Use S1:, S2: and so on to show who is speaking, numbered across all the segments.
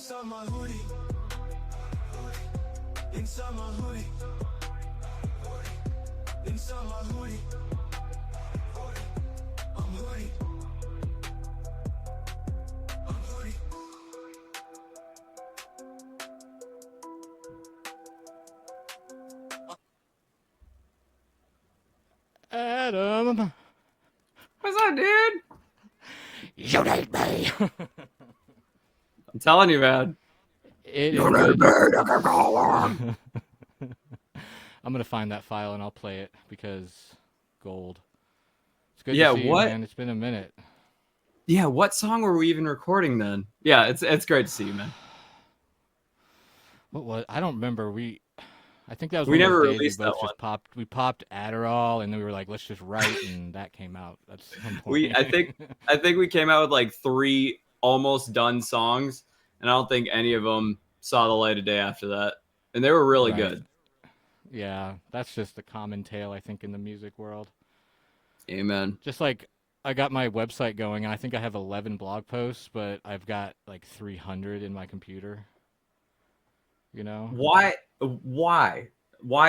S1: Inside my hoodie. Inside my hoodie. Inside my hoodie. I'm hoodie. I'm hoodie.
S2: Adam,
S3: What's up, dude?
S2: you need me.
S3: I'm telling you, man.
S2: It is good. I'm gonna find that file and I'll play it because gold. It's good
S3: Yeah,
S2: to see you,
S3: what?
S2: man. It's been a minute.
S3: Yeah, what song were we even recording then? Yeah, it's great to see you, man.
S2: What was? I don't remember. I think that was
S3: We
S2: one of
S3: never
S2: those days we
S3: released that
S2: both
S3: one.
S2: just popped. We popped Adderall and then we were like, let's just write, and that came out at some point.
S3: I think we came out with like 3 almost done songs, and I don't think any of them saw the light of day after that. And they were really
S2: Right.
S3: good.
S2: Yeah, that's just the common tale, I think, in the music world.
S3: Amen.
S2: Just like I got my website going, and I think I have 11 blog posts, but I've got like 300 in my computer. You know?
S3: Why? Why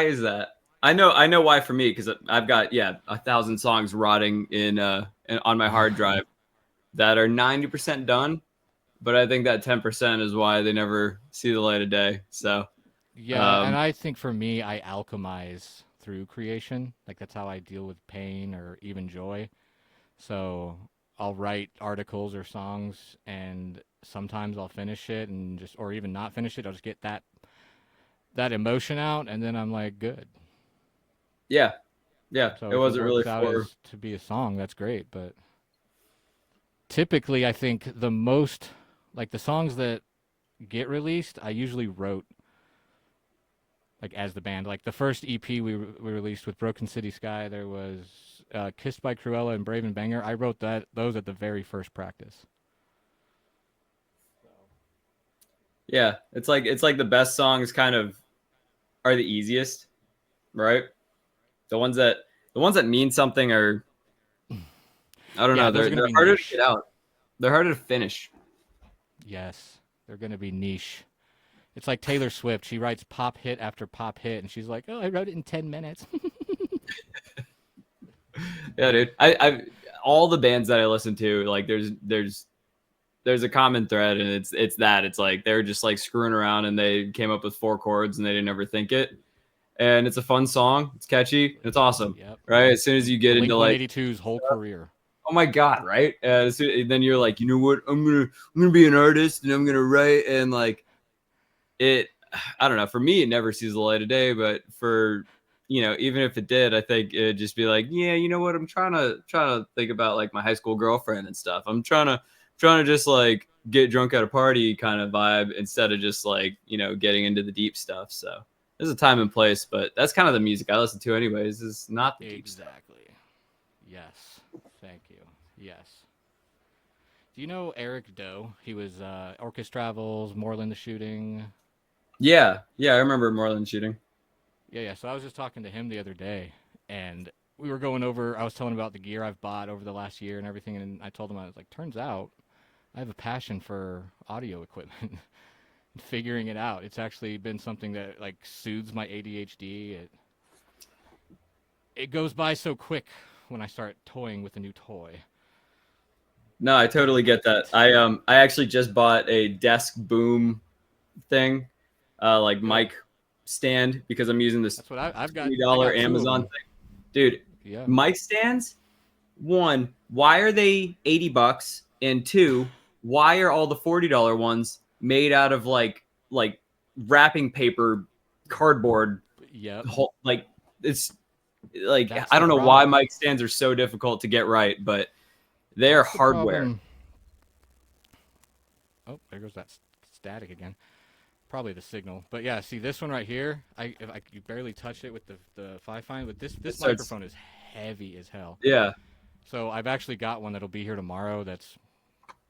S3: is that? I know why for me, because I've got 1,000 songs rotting on my hard drive that are 90% done, but I think that 10% is why they never see the light of day. So
S2: Yeah, and I think for me, I alchemize through creation. Like that's how I deal with pain or even joy. So I'll write articles or songs, and sometimes I'll finish it and just, or even not finish it. I'll just get that emotion out, and then I'm like, good.
S3: yeah,
S2: So
S3: it
S2: if it
S3: wasn't really
S2: works out
S3: for.
S2: as to be a song, that's great. But typically, I think the most, like the songs that get released, I usually wrote like as the band. Like the first EP we released with Broken City Sky, there was Kissed by Cruella and Brave and Banger. I wrote those at the very first practice.
S3: Yeah, it's like the best songs kind of are the easiest, right? The ones that mean something are, I don't
S2: Yeah,
S3: know,
S2: those are
S3: they're
S2: gonna be
S3: harder to
S2: niche.
S3: get out. They're harder to finish.
S2: Yes, they're gonna be niche. It's like Taylor Swift. She writes pop hit after pop hit, and she's like, "Oh, I wrote it in 10 minutes."
S3: Yeah, dude. I all the bands that I listen to, like there's a common thread, and it's like they're just like screwing around and they came up with 4 chords and they didn't ever think it. And it's a fun song. It's catchy. It's awesome.
S2: Yep.
S3: Right? As soon as you get
S2: Blink
S3: into like,
S2: 182's whole career.
S3: oh my god, right? Then you're like, you know what? I'm gonna be an artist and I'm gonna write, and like it. I don't know. For me, it never sees the light of day. But for even if it did, I think it'd just be like, yeah, you know what? I'm trying to think about like my high school girlfriend and stuff. I'm trying to just like get drunk at a party kind of vibe instead of just like getting into the deep stuff. So there's a time and place, but that's kind of the music I listen to anyways. Is not the deep stuff.
S2: Exactly. Yes. Thank you. Yes. Do you know Eric Doe? He was Orchestra Travels, Moreland the Shooting.
S3: Yeah, I remember Moreland shooting.
S2: Yeah. So I was just talking to him the other day, and we were going over. I was telling him about the gear I've bought over the last year and everything, and I told him I was like, turns out I have a passion for audio equipment. Figuring it out. It's actually been something that like soothes my ADHD. It goes by so quick when I start toying with a new toy.
S3: No, I totally get that. I actually just bought a desk boom thing, like
S2: Good.
S3: mic stand, because I'm using this
S2: That's what I've got. I
S3: $20
S2: got two of
S3: Amazon
S2: them.
S3: thing. Dude,
S2: Yeah.
S3: mic stands, one, why are they $80? And two, why are all the $40 ones made out of like wrapping paper, cardboard?
S2: Yep.
S3: Like it's like
S2: That's
S3: I
S2: the
S3: don't know why
S2: problem.
S3: mic stands are so difficult to get right, but they're
S2: That's the
S3: hardware.
S2: problem. Oh, there goes that static again. Probably the signal. But yeah, see this one right here. If I you barely touch it with the Fi-Fi, but this microphone is heavy as hell.
S3: Yeah.
S2: So I've actually got one that'll be here tomorrow. That's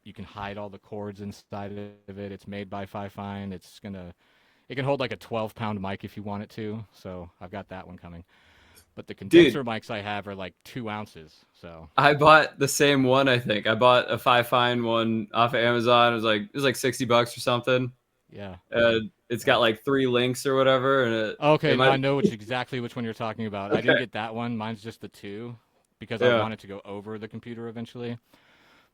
S2: you can hide all the cords inside of it. It's made by Fi-Fi. It can hold like a 12-pound mic if you want it to. So I've got that one coming. But the
S3: Dude,
S2: condenser mics I have are like 2 ounces. So
S3: I bought the same one. I think I bought a Five Fine one off of Amazon. It was like $60 or something.
S2: yeah.
S3: It's got
S2: That's
S3: like 3 links or whatever, and it
S2: okay.
S3: might.
S2: I know exactly which one you're talking about. I didn't
S3: Okay.
S2: get that one. Mine's just the 2 because I
S3: Yeah,
S2: wanted to go over the computer eventually.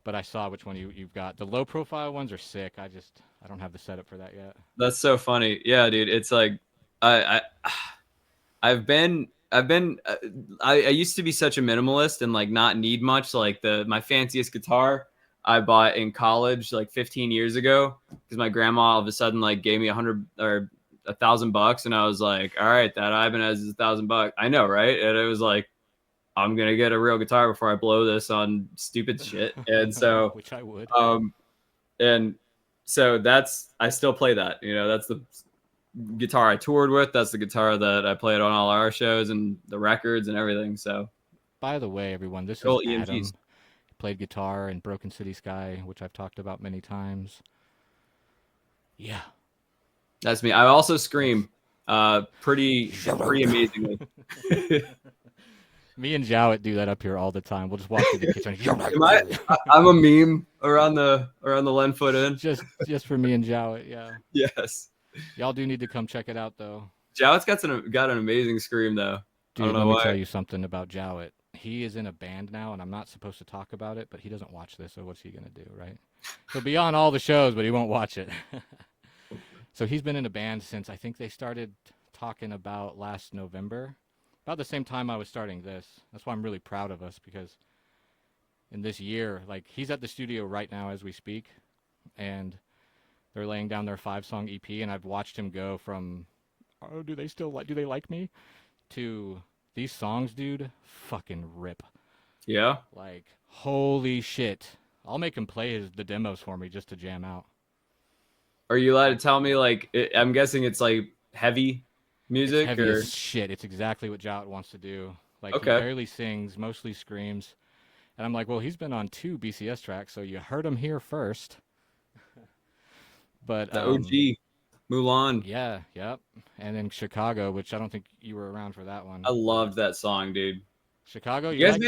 S2: But I saw which one you've got. The low profile ones are sick. I don't have the setup for that yet.
S3: that's so funny. Yeah, dude. It's like I I've been I used to be such a minimalist and like not need much. Like my fanciest guitar I bought in college like 15 years ago because my grandma all of a sudden like gave me 100 or $1,000, and I was like, all right, that Ibanez is $1,000. I know, right? And it was like, I'm gonna get a real guitar before I blow this on stupid shit. And so
S2: Which I would.
S3: um and so I still play that. That's the guitar I toured with. That's the guitar that I played on all our shows and the records and everything. So
S2: By the way, everyone, this is
S3: old EMGs.
S2: Adam. He played guitar in Broken City Sky, which I've talked about many times. Yeah.
S3: That's me. I also
S2: That's
S3: scream pretty amazingly.
S2: me and Jowett do that up here all the time. We'll just walk through the kitchen.
S3: I'm a meme around the Lenfoot Inn.
S2: just for me and Jowett, yeah.
S3: Yes.
S2: Y'all do need to come check it out though.
S3: Jowett's got an amazing scream though. I don't
S2: Dude,
S3: know
S2: let me
S3: why.
S2: tell you something about Jowett. He is in a band now, and I'm not supposed to talk about it, but he doesn't watch this, so what's he gonna do, right? He'll be on all the shows, but he won't watch it. So he's been in a band since I think they started talking about last November, about the same time I was starting this. That's why I'm really proud of us because in this year, like he's at the studio right now as we speak, and they're laying down their 5-song EP, and I've watched him go from, oh, do they like me, to these songs, dude, fucking rip.
S3: Yeah.
S2: Like, holy shit. I'll make him play the demos for me just to jam out.
S3: Are you allowed to tell me I'm guessing it's like heavy
S2: It's
S3: music
S2: heavy
S3: or
S2: as shit. It's exactly what Jowett wants to do. Like, he
S3: okay.
S2: barely sings, mostly screams. And I'm like, well, he's been on 2 BCS tracks, so you heard him here first. But,
S3: The OG Mulan.
S2: yeah, yep. And then Chicago, which I don't think you were around for that one.
S3: I loved that song, dude.
S2: Chicago, you liked it?
S3: You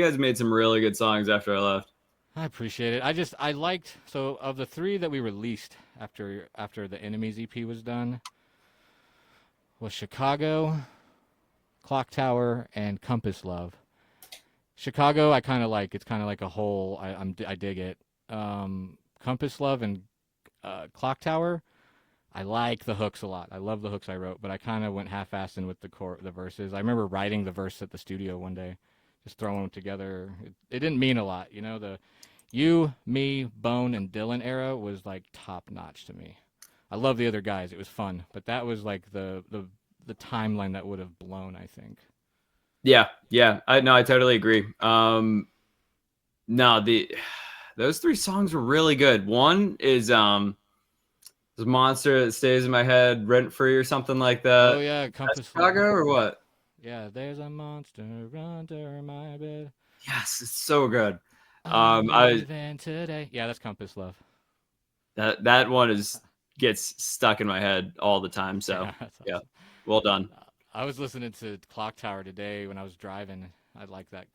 S3: guys made some really good songs after I left.
S2: I appreciate it. I liked, so of the 3 that we released after the Enemies EP was done, was Chicago, Clock Tower, and Compass Love. Chicago, I kind of like. It's kind of like a whole. I dig it. Compass Love and Clock Tower, I like the hooks a lot. I love the hooks I wrote, but I kind of went half-assed in with the verses. I remember writing the verse at the studio one day, just throwing them together. It didn't mean a lot, you know. The You, Me, Bone, and Dylan era was like top notch to me. I love the other guys. It was fun, but that was like the timeline that would have blown, I think.
S3: Yeah. I totally agree. No, those 3 songs were really good. One is this monster that stays in my head rent free or something like that.
S2: Oh yeah,
S3: That's
S2: Compass
S3: Chicago
S2: Love.
S3: or what?
S2: Yeah, there's a monster under my bed.
S3: Yes, it's so good.
S2: I'm
S3: I
S2: leaving today. Yeah, that's Compass Love.
S3: that one gets stuck in my head all the time. So
S2: Yeah, that's
S3: yeah,
S2: awesome.
S3: well done.
S2: I was listening to Clock Tower today when I was driving. I like that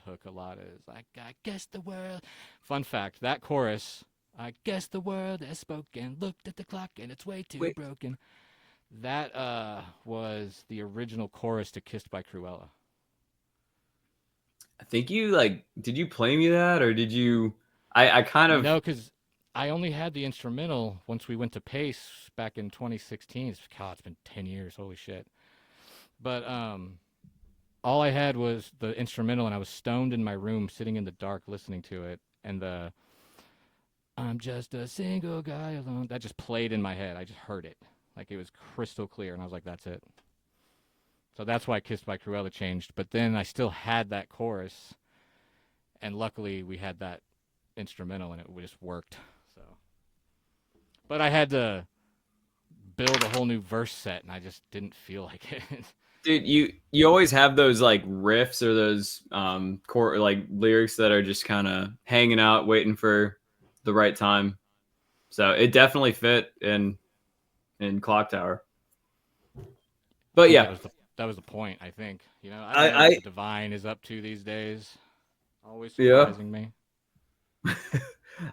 S2: hook a lot. It's like, I guess the world. Fun fact: that chorus, I guess the world has spoken. Looked at the clock and it's way too
S3: Wait.
S2: broken. That was the original chorus to "Kissed by Cruella."
S3: I think did you play me that or did you? I kind of
S2: No, because I only had the instrumental once we went to Pace back in 2016. God, it's been 10 years. Holy shit. But all I had was the instrumental, and I was stoned in my room, sitting in the dark, listening to it. And the "I'm just a single guy alone" that just played in my head. I just heard it, like it was crystal clear, and I was like, "That's it." So that's why "Kissed by Cruella" changed. But then I still had that chorus, and luckily we had that instrumental, and it just worked. So, but I had to build a whole new verse set, and I just didn't feel like it.
S3: dude. You always have those like riffs or those core like lyrics that are just kind of hanging out, waiting for the right time. So it definitely fit in Clock Tower. But
S2: I think
S3: yeah,
S2: that was the point, I think. You know, I don't know what
S3: I
S2: the divine is up to these days. Always
S3: yeah,
S2: surprising me.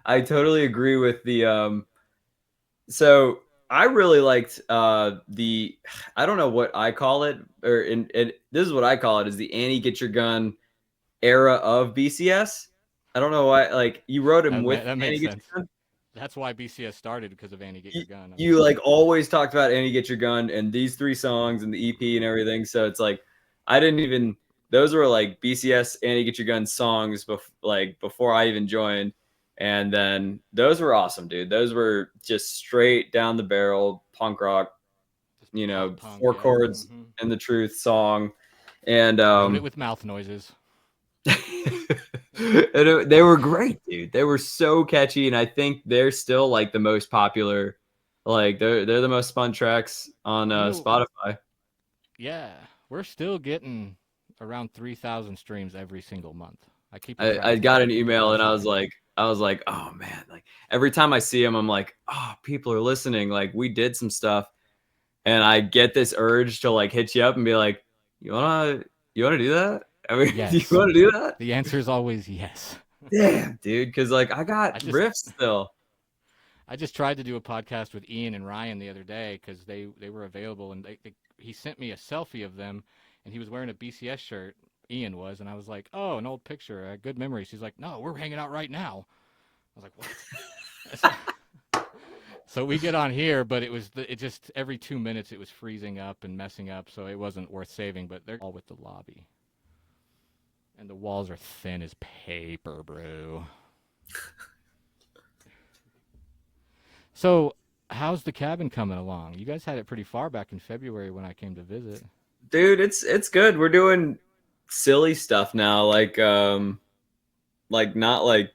S3: I totally agree with the so I really liked the I don't know what I call it, or this is what I call it, is the Annie Get Your Gun era of BCS. I don't know why, like, you wrote him with
S2: That makes
S3: Annie Get
S2: sense.
S3: Your Gun.
S2: That's why BCS started, because of Annie Get Your Gun. I mean,
S3: You like always talked about Annie Get Your Gun and these 3 songs and the EP and everything. So it's like I didn't even, those were like BCS Annie Get Your Gun songs like before I even joined. And then those were awesome, dude. Those were just straight down the barrel punk rock,
S2: just
S3: you know,
S2: pop punk,
S3: 4 chords
S2: hmm
S3: and the truth song. And
S2: Wrote it with mouth noises.
S3: they were great, dude. They were so catchy, and I think they're still like the most popular. Like they're the most spun tracks on
S2: You know,
S3: Spotify.
S2: yeah, we're still getting around 3,000 streams every single month. I keep a
S3: I
S2: track of
S3: got
S2: it.
S3: an
S2: It's
S3: email and
S2: impressive.
S3: I was like, oh man, like every time I see them, I'm like, oh, people are listening. Like we did some stuff, and I get this urge to like hit you up and be like, you wanna do that? I mean, do you
S2: Yes.
S3: want to do that?
S2: The answer is always yes.
S3: Damn, dude, because like I got
S2: I just
S3: riffs still.
S2: I just tried to do a podcast with Ian and Ryan the other day because they were available, and he sent me a selfie of them, and he was wearing a BCS shirt. Ian was, and I was like, "Oh, an old picture, good memories." He's like, "No, we're hanging out right now." I was like, "What?" So we get on here, but it just every 2 minutes it was freezing up and messing up, so it wasn't worth saving. But they're all with the lobby, and the walls are thin as paper, bro. So, how's the cabin coming along? You guys had it pretty far back in February when I came to visit.
S3: Dude, it's good. We're doing silly stuff now, like not like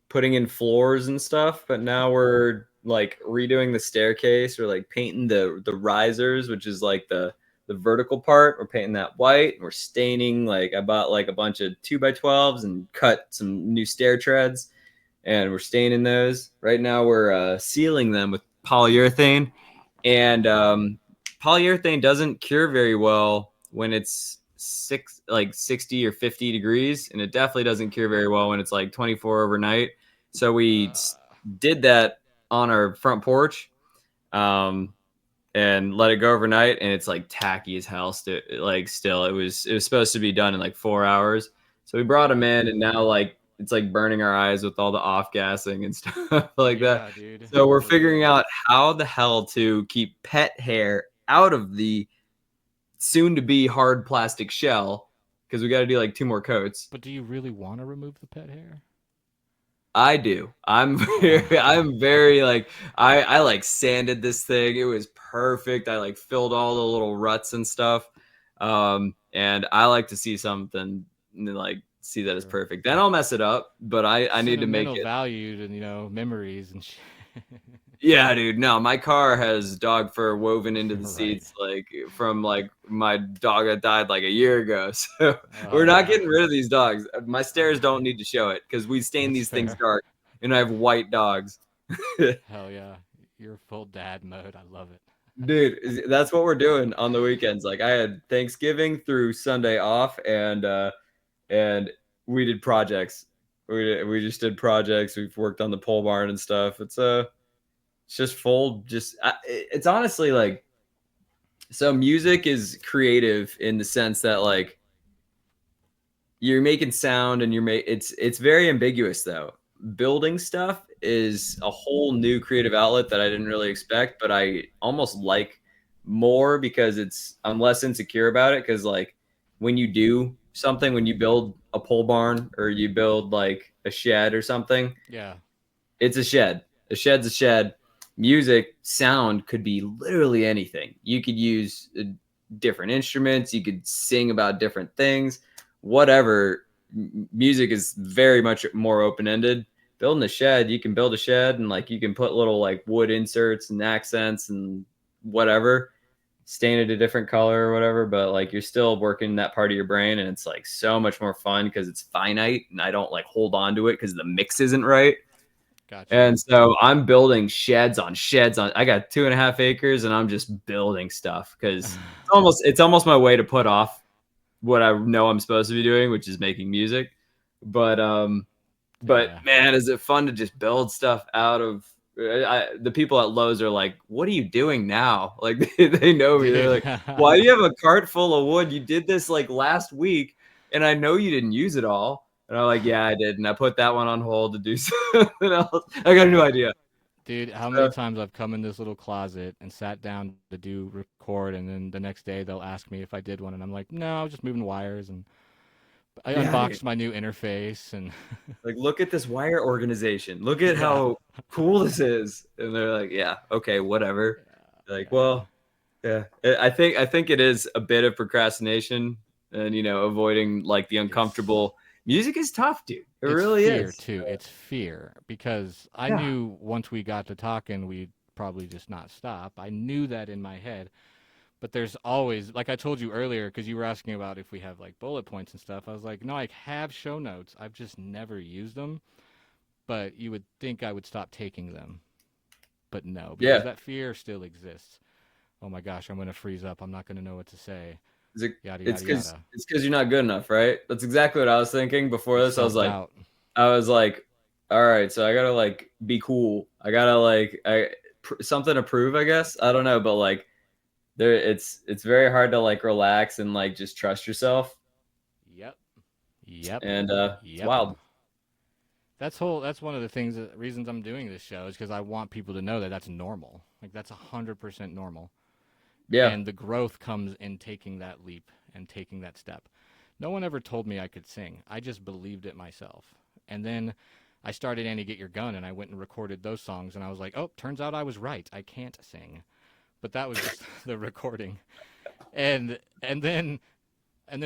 S3: putting in floors and stuff, but now we're like redoing the staircase or like painting the risers, which is like the vertical part. We're painting that white. We're staining, like I bought like a bunch of 2x12s and cut some new stair treads, and we're staining those. Right now we're sealing them with polyurethane, and polyurethane doesn't cure very well when it's 60 or 50 degrees, and it definitely doesn't cure very well when it's like 24 overnight. So we
S2: Uh,
S3: did that on our front porch, um, and let it go overnight, and it's like tacky as hell. Still, it was supposed to be done in like 4 hours. So we brought them
S2: yeah,
S3: in, and now like it's like burning our eyes with all the off gassing and stuff like that.
S2: yeah, dude,
S3: So we're
S2: for
S3: figuring
S2: real.
S3: out how the hell to keep pet hair out of the soon to be hard plastic shell, because we got to do like 2 more coats.
S2: But do you really want to remove the pet hair?
S3: I do.
S2: Uh,
S3: I'm very like I like sanded this thing. It was perfect. I like filled all the little ruts and stuff. And I like to see something and like see that it's
S2: sure.
S3: perfect. Then I'll mess it up, but I need to make
S2: Sentimental
S3: it.
S2: value to memories and shit.
S3: Yeah, dude. No, my car has dog fur woven into the
S2: Right.
S3: seats, like from like my dog that died like a year ago. So
S2: Oh
S3: we're not
S2: yeah,
S3: getting rid of these dogs. My stairs don't need to show it because we stain
S2: that's
S3: these things
S2: fair.
S3: dark, and I have white dogs.
S2: Hell yeah, you're full dad mode. I love it.
S3: Dude, that's what we're doing on the weekends. Like I had Thanksgiving through Sunday off, and we did projects. We just did projects. We've worked on the pole barn and stuff. It's just full. It's honestly like, so music is creative in the sense that like you're making sound and it's very ambiguous though. Building stuff is a whole new creative outlet that I didn't really expect, but I almost like more because I'm less insecure about it, because like when you do something, when you build a pole barn or you build like a shed or something,
S2: Yeah,
S3: it's a shed. A shed's a shed. Music, sound could be literally anything. You could use different instruments. You could sing about different things. Whatever. Music is very much more open ended. Building a shed, you can build a shed and like you can put little like wood inserts and accents and whatever, stain it a different color or whatever. But like you're still working that part of your brain, and it's like so much more fun because it's finite and I don't like hold on to it because the mix isn't right.
S2: Gotcha.
S3: And so I'm building sheds on sheds on. I got 2.5 acres, and I'm just building stuff because it's almost my way to put off what I know I'm supposed to be doing, which is making music. But
S2: Yeah.
S3: man, is it fun to just build stuff out of. The people at Lowe's are like, "What are you doing now?" Like they know me. They're
S2: Dude.
S3: like, "Why do you have a cart full of wood? You did this like last week, and I know you didn't use it all." And I'm like, "Yeah, I did." And I put that one on hold to do something else. I got a new idea.
S2: Dude, how many times I've come in this little closet and sat down to do record, and then the next day they'll ask me if I did one, and I'm like, no, I was just moving wires, and I
S3: Yeah,
S2: unboxed my new interface, and
S3: like, look at this wire organization. Look at
S2: yeah,
S3: how cool this is. And they're like, yeah, okay, whatever. Like,
S2: yeah,
S3: well, yeah. I think it is a bit of procrastination and avoiding like the uncomfortable. Music is tough, dude. It
S2: it's
S3: really
S2: fear
S3: is.
S2: too. It's fear because I
S3: Yeah.
S2: knew once we got to talking, we'd probably just not stop. I knew that in my head. But there's always, like I told you earlier, because you were asking about if we have like bullet points and stuff. I was like, no, I have show notes. I've just never used them. But you would think I would stop taking them. But no, because
S3: Yeah.
S2: that fear still exists. Oh my gosh, I'm going to freeze up. I'm not going to know what to say. Yada,
S3: It's
S2: yada,
S3: because
S2: yada.
S3: it's because you're not good enough, right? That's exactly what I was thinking before
S2: It's
S3: this. I was
S2: self
S3: like,
S2: doubt.
S3: all right, so I gotta like be cool. I gotta like something to prove, I guess. I don't know, but like it's very hard to like relax and like just trust yourself.
S2: Yep. Yep.
S3: And it's
S2: Yep.
S3: wild.
S2: That's one of the things, reasons I'm doing this show is because I want people to know that that's normal. Like, that's 100% normal.
S3: Yeah.
S2: And the growth comes in taking that leap and taking that step. No one ever told me I could sing. I just believed it myself. And then I started Annie Get Your Gun, and I went and recorded those songs, and I was like, oh, turns out I was right. I can't sing. But that was just the recording. And then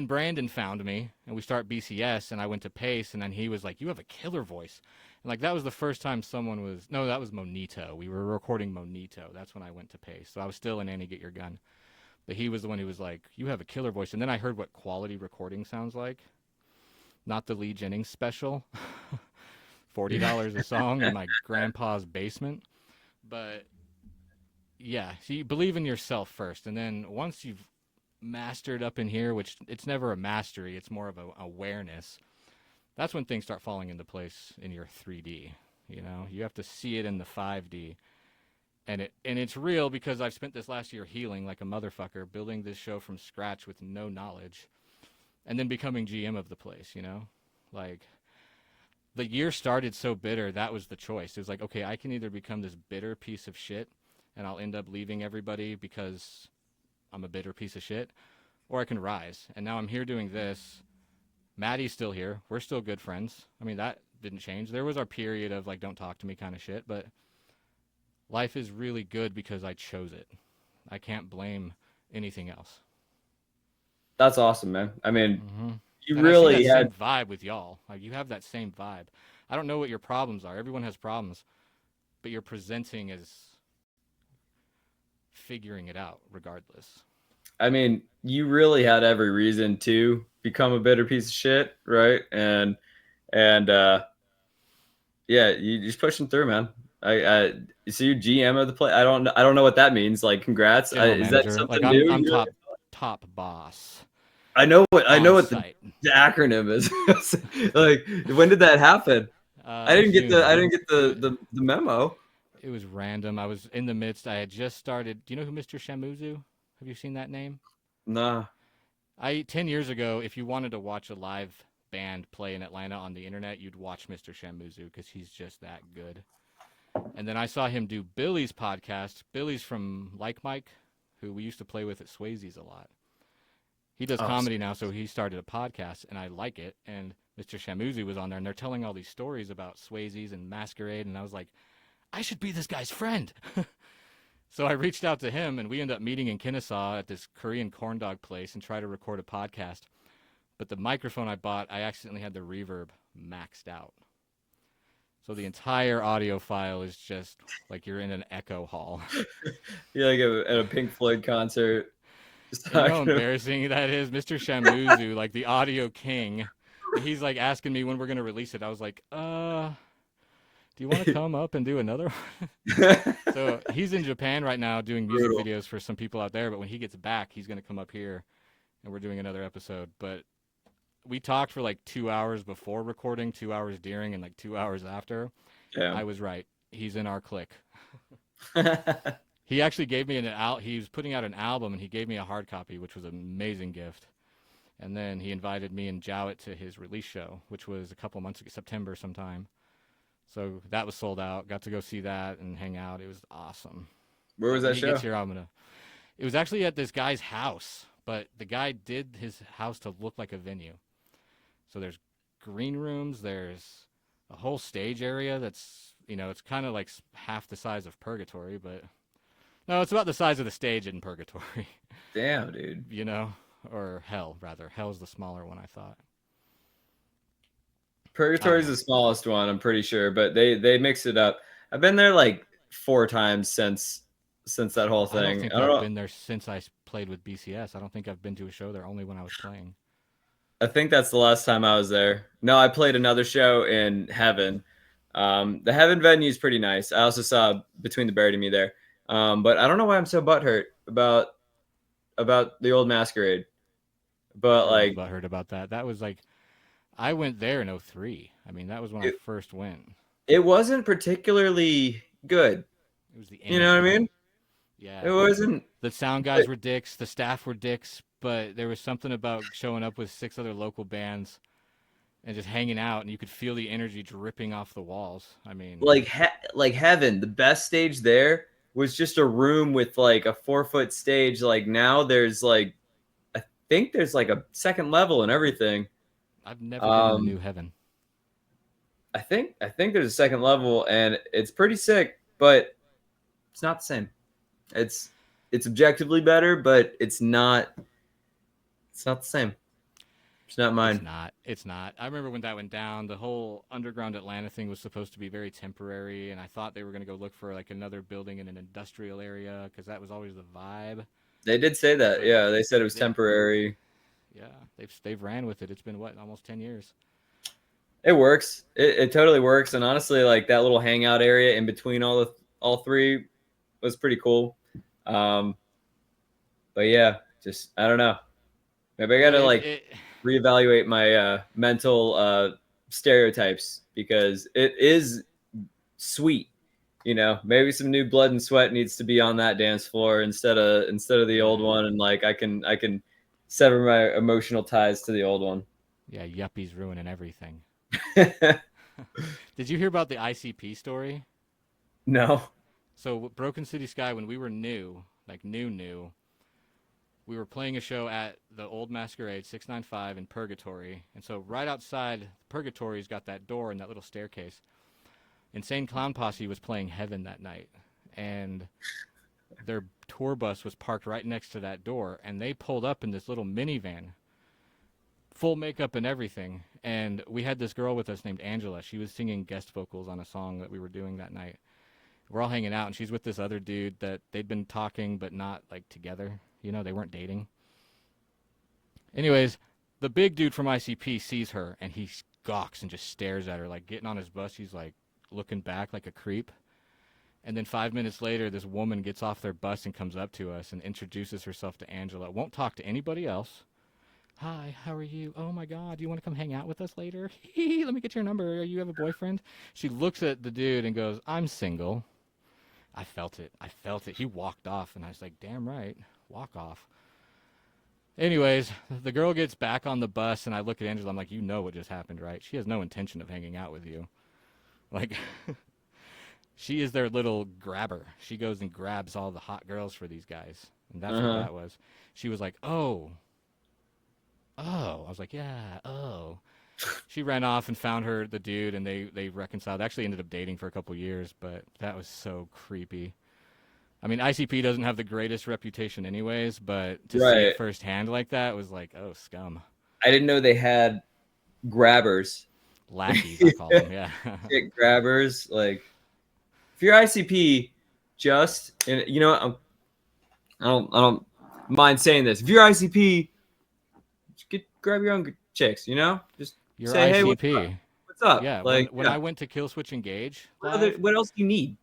S2: Brandon found me, and we start BCS, and I went to Pace, and then he was like, you have a killer voice. And like, that was the first time someone was, no, that was Monito. We were recording Monito. That's when I went to Pace. So I was still in Annie Get Your Gun. But he was the one who was like, you have a killer voice. And then I heard what quality recording sounds like. Not the Lee Jennings special. $40 a song in my grandpa's basement. But yeah, so you believe in yourself first. And then once you've mastered up in here, which it's never a mastery, it's more of an awareness, that's when things start falling into place in your 3D. You have to see it in the 5D. And it's real because I've spent this last year healing like a motherfucker, building this show from scratch with no knowledge, and then becoming GM of the place, Like, the year started so bitter, that was the choice. It was like, okay, I can either become this bitter piece of shit, and I'll end up leaving everybody because I'm a bitter piece of shit, or I can rise. And now I'm here doing this. Maddie's still here. We're still good friends. I mean, that didn't change. There was our period of, like, don't talk to me kind of shit, but life is really good because I chose it. I can't blame anything else.
S3: That's awesome, man. I mean, you
S2: And I see that
S3: really had
S2: same vibe with y'all. Like, you have that same vibe. I don't know what your problems are. Everyone has problems, but you're presenting as figuring it out regardless.
S3: I mean, you really had every reason to become a bitter piece of shit, right? And yeah, you just pushing through, man. I so you GM of the play. I don't know what that means. Like, congrats.
S2: General
S3: Is that
S2: manager. Like,
S3: something
S2: I'm
S3: new?
S2: top boss
S3: I know what
S2: on
S3: the
S2: site.
S3: acronym is. Like, when did that happen? I didn't get
S2: June.
S3: the memo.
S2: It was random. I was in the midst. I had just started. Do you know who Mr. Shamuzu? Have you seen that name?
S3: Nah.
S2: 10 years ago, if you wanted to watch a live band play in Atlanta on the internet, you'd watch Mr. Shamuzu because he's just that good. And then I saw him do Billy's podcast. Billy's from Like Mike, who we used to play with at Swayzes a lot. He does comedy now, so he started a podcast, and I like it. And Mr. Shamuzi was on there, and they're telling all these stories about Swayzes and Masquerade, and I was like, I should be this guy's friend. So I reached out to him, and we ended up meeting in Kennesaw at this Korean corn dog place and tried to record a podcast. But the microphone I bought, I accidentally had the reverb maxed out. So the entire audio file is just like you're in an echo hall.
S3: You're like at a Pink Floyd concert.
S2: You know how embarrassing that is? Mr. Shamuzu, like the audio king, he's like asking me when we're going to release it. I was like, Do you want to come up and do another one? So he's in Japan right now doing music
S3: Brutal.
S2: videos for some people out there. But when he gets back, he's going to come up here and we're doing another episode. But we talked for like 2 hours before recording, 2 hours during, and like 2 hours after.
S3: Yeah.
S2: I was right. He's in our clique. He actually gave me he was putting out an album and he gave me a hard copy, which was an amazing gift. And then he invited me and Jowett to his release show, which was a couple months ago, September sometime. So that was sold out. Got to go see that and hang out. It was awesome.
S3: Where was
S2: When
S3: that
S2: he
S3: show?
S2: gets here, It was actually at this guy's house, but the guy did his house to look like a venue. So there's green rooms. There's a whole stage area that's, it's kind of like half the size of Purgatory, but no, it's about the size of the stage in Purgatory.
S3: Damn, dude.
S2: Or Hell, rather. Hell's the smaller one, I thought.
S3: Purgatory's the smallest one, I'm pretty sure, but they mix it up. I've been there like 4 times since that whole thing.
S2: I don't think I've been there since I played with BCS. I don't think I've been to a show there only when I was playing.
S3: I think that's the last time I was there. No, I played another show in Heaven. The Heaven venue is pretty nice. I also saw Between the Buried and Me there. But I don't know why I'm so butthurt about the old Masquerade. But
S2: I was butthurt about that. That was like, I went there in 2003. I mean, that was when I first went.
S3: It wasn't particularly good.
S2: It was the
S3: You know what I mean?
S2: Yeah.
S3: It wasn't.
S2: The sound guys were dicks. The staff were dicks. But there was something about showing up with 6 other local bands and just hanging out, and you could feel the energy dripping off the walls. I mean,
S3: like Heaven, the best stage there was just a room with like a 4-foot stage. Like now there's like, I think there's like a second level and everything.
S2: I've never been to New Heaven.
S3: I think there's a second level and it's pretty sick, but it's not the same. It's objectively better, but it's not the same. It's not mine.
S2: It's not. I remember when that went down, the whole underground Atlanta thing was supposed to be very temporary, and I thought they were going to go look for like another building in an industrial area because that was always the vibe.
S3: They did say that. Yeah, they said it was temporary.
S2: Yeah, they've ran with it. It's been almost 10 years.
S3: It works. It totally works. And honestly, like that little hangout area in between all 3 was pretty cool. But yeah, just I don't know. Maybe I gotta reevaluate my mental stereotypes because it is sweet. Maybe some new blood and sweat needs to be on that dance floor instead of the old one, and like I can sever my emotional ties to the old one.
S2: Yeah, yuppies ruining everything. Did you hear about the ICP story?
S3: No.
S2: So Broken City Sky, when we were new, we were playing a show at the old Masquerade 695 in Purgatory. And so right outside Purgatory's got that door and that little staircase. Insane Clown Posse was playing Heaven that night. And their tour bus was parked right next to that door. And they pulled up in this little minivan, full makeup and everything. And we had this girl with us named Angela. She was singing guest vocals on a song that we were doing that night. We're all hanging out, and she's with this other dude that they'd been talking but not like together. They weren't dating. Anyways, the big dude from ICP sees her, and he gawks and just stares at her, like getting on his bus. He's like looking back like a creep. And then 5 minutes later, this woman gets off their bus and comes up to us and introduces herself to Angela. Won't talk to anybody else. Hi, how are you? Oh my God, do you want to come hang out with us later? Let me get your number. You have a boyfriend? She looks at the dude and goes, I'm single. I felt it. He walked off, and I was like, damn right. Walk off. Anyways, the girl gets back on the bus, and I look at Angela. I'm like, you know what just happened, right? She has no intention of hanging out with you. Like, she is their little grabber. She goes and grabs all the hot girls for these guys. And that's what that was. She was like, oh. I was like, yeah, oh. She ran off and found the dude, and they reconciled. Actually ended up dating for a couple years, but that was so creepy. I mean, ICP doesn't have the greatest reputation anyways, but to see it firsthand like that was like, oh, scum.
S3: I didn't know they had grabbers.
S2: Lackeys, I call them, yeah.
S3: Grabbers. Like, if you're ICP, I don't mind saying this. If you're ICP, grab your own chicks, just
S2: you're
S3: say,
S2: ICP.
S3: hey, what's up?
S2: Yeah,
S3: Like,
S2: when I went to Kill Switch Engage live,
S3: what else do you need?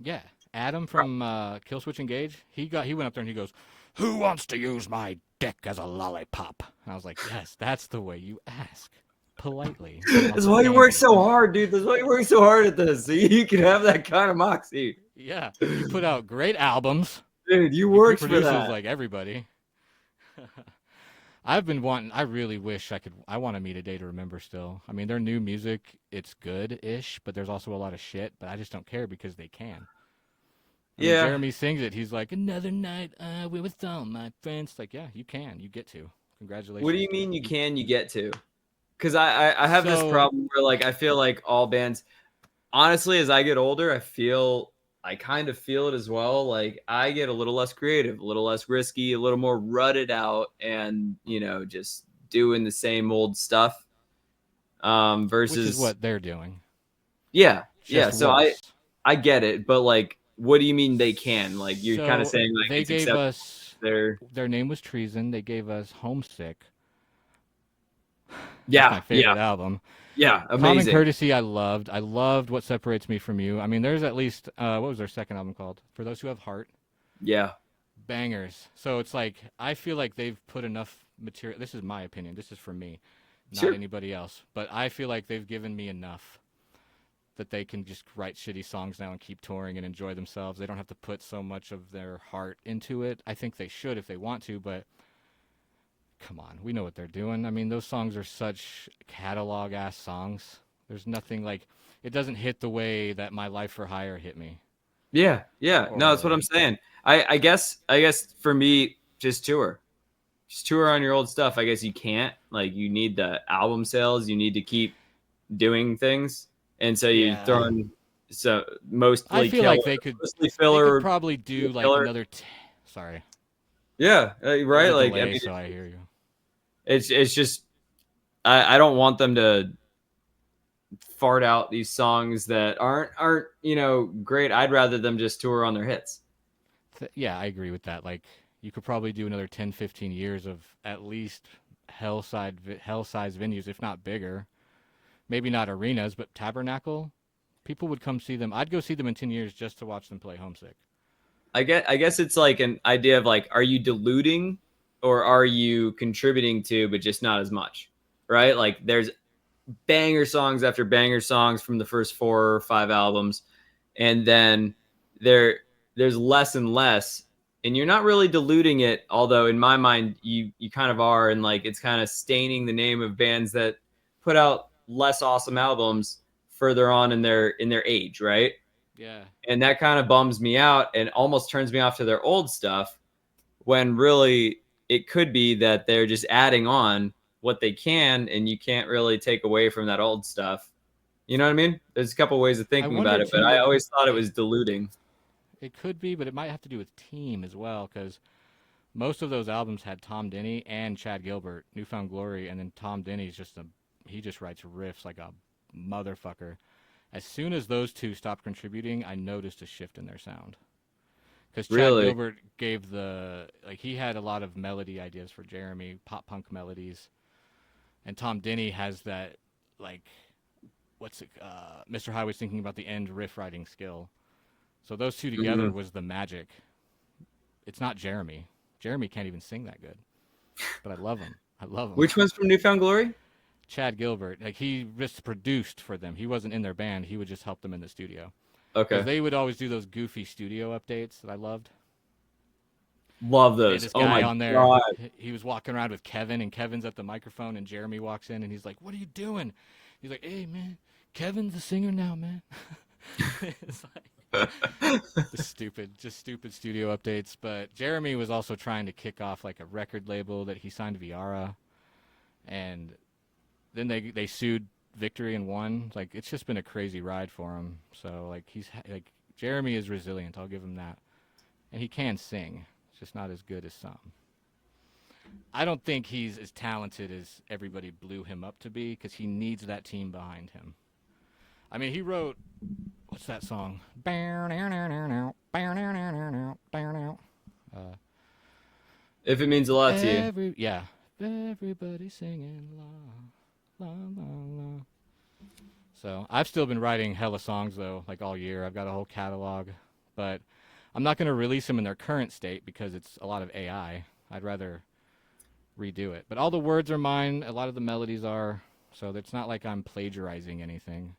S2: yeah, Adam from Kill Switch Engage, he went up there and he goes, "Who wants to use my dick as a lollipop?" And I was like, "Yes, that's the way you ask, politely." Not
S3: That's
S2: the
S3: why you work
S2: panty.
S3: so hard, dude. That's why you work so hard at this. So you can have that kind of moxie.
S2: Yeah, you put out great albums.
S3: Dude, you
S2: He
S3: worked for
S2: produces
S3: that.
S2: like everybody. I've been wanting. I really wish I could. I want to meet A Day to Remember still. I mean, their new music, it's good-ish, but there's also a lot of shit. But I just don't care because they can. I mean,
S3: Yeah.
S2: Jeremy sings it. He's like, "Another night with all my friends." Like, yeah, you can. You get to. Congratulations.
S3: What do you
S2: dude.
S3: mean you get to? Because I have this
S2: So,
S3: problem where like I feel like all bands, honestly, as I get older, I kind of feel it as well. Like I get a little less creative, a little less risky, a little more rutted out, and just doing the same old stuff.
S2: which is
S3: Versus
S2: what they're doing,
S3: yeah.
S2: just
S3: So
S2: worse.
S3: I get it, but like, what do you mean they can? Like you're kind of
S2: So
S3: saying like
S2: they
S3: it's
S2: gave
S3: acceptable.
S2: us.
S3: They're
S2: Their name was Treason. They gave us Homesick. That's
S3: yeah,
S2: my favorite album.
S3: yeah,
S2: Common
S3: amazing.
S2: Courtesy, I loved. I loved What Separates Me From You. I mean, there's at least what was their second album called? For Those Who Have Heart.
S3: Yeah,
S2: Bangers. So it's like I feel like they've put enough material. This is my opinion. This is for me, not
S3: sure.
S2: anybody else. But I feel like they've given me enough that they can just write shitty songs now and keep touring and enjoy themselves. They don't have to put so much of their heart into it. I think they should if they want to, but come on, we know what they're doing. I mean, those songs are such catalog ass songs. There's nothing like it doesn't hit the way that My Life for Hire hit me.
S3: Yeah, yeah. No, that's what
S2: Or
S3: I'm saying. I guess for me, just tour. Just tour on your old stuff. I guess you can't. Like you need the album sales. You need to keep doing things. And so you
S2: yeah,
S3: throw in so
S2: I
S3: mostly
S2: feel
S3: killer,
S2: like
S3: mostly
S2: they could
S3: filler,
S2: probably do like
S3: filler.
S2: another. Sorry,
S3: Yeah,
S2: there's
S3: right.
S2: a
S3: Like I
S2: delay,
S3: mean,
S2: so I hear you.
S3: it's just I don't want them to fart out these songs that aren't great. I'd rather them just tour on their hits.
S2: Yeah, I agree with that. Like you could probably do another 10, 15 years of at least hell size venues, if not bigger. Maybe not arenas, but Tabernacle. People would come see them. I'd go see them in 10 years just to watch them play Homesick.
S3: I guess it's like an idea of like, are you diluting or are you contributing to, but just not as much, right? Like there's banger songs after banger songs from the first 4 or 5 albums, and then there there's less and less, and you're not really diluting it. Although in my mind, you kind of are, and like it's kind of staining the name of bands that put out less awesome albums further on in their age, right?
S2: Yeah.
S3: And that kind of bums me out and almost turns me off to their old stuff when really it could be that they're just adding on what they can and you can't really take away from that old stuff. You know what I mean? There's a couple ways of
S2: I
S3: thinking
S2: wonder
S3: about it, but I
S2: too
S3: always thought it
S2: if
S3: was diluting.
S2: it could be, but it might have to do with team as well, because most of those albums had Tom Denny and Chad Gilbert, Newfound Glory, and then Tom Denny's he just writes riffs like a motherfucker. As soon as those two stopped contributing, I noticed a shift in their sound. Because Chad
S3: Really?
S2: Gilbert gave he had a lot of melody ideas for Jeremy, pop punk melodies, and Tom Denny has that like Mr. Highway's thinking about the end riff writing skill. So those two together
S3: Mhm.
S2: was the magic. It's not Jeremy. Jeremy can't even sing that good, but I love him. I love him.
S3: Which one's from Newfound Glory?
S2: Chad Gilbert, like he just produced for them. He wasn't in their band. He would just help them in the studio because
S3: Okay.
S2: they would always do those goofy studio updates that I loved.
S3: Love
S2: They had
S3: those.
S2: this
S3: Oh
S2: guy
S3: my
S2: on there.
S3: God.
S2: He was walking around with Kevin, and Kevin's at the microphone, and Jeremy walks in, and he's like, "What are you doing?" He's like, "Hey, man, Kevin's the singer now, man." It's like just stupid studio updates. But Jeremy was also trying to kick off like a record label that he signed Viara, and then they sued Victory and won. Like it's just been a crazy ride for him. So like Jeremy is resilient. I'll give him that, and he can sing. It's just not as good as some. I don't think he's as talented as everybody blew him up to be because he needs that team behind him. I mean, he wrote what's that song?
S3: If it means a lot to you.
S2: Everybody singing la la la la. So I've still been writing hella songs though, like all year. I've got a whole catalog, but I'm not going to release them in their current state because it's a lot of AI. I'd rather redo it. But all the words are mine. A lot of the melodies are. So it's not like I'm plagiarizing anything.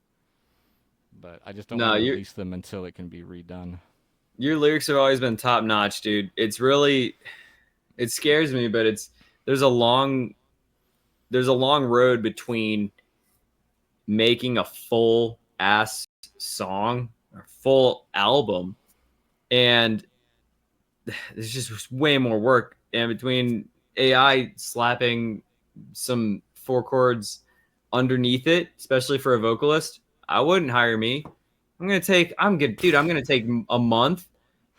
S2: But I just don't
S3: No,
S2: want to
S3: you
S2: release them until it can be redone.
S3: your lyrics have always been top notch, dude. It's really it scares me, but there's a long there's a long road between making a full ass song or full album, and there's just way more work. And between AI slapping some four chords underneath it, especially for a vocalist, I wouldn't hire me. I'm good, dude. I'm gonna take a month,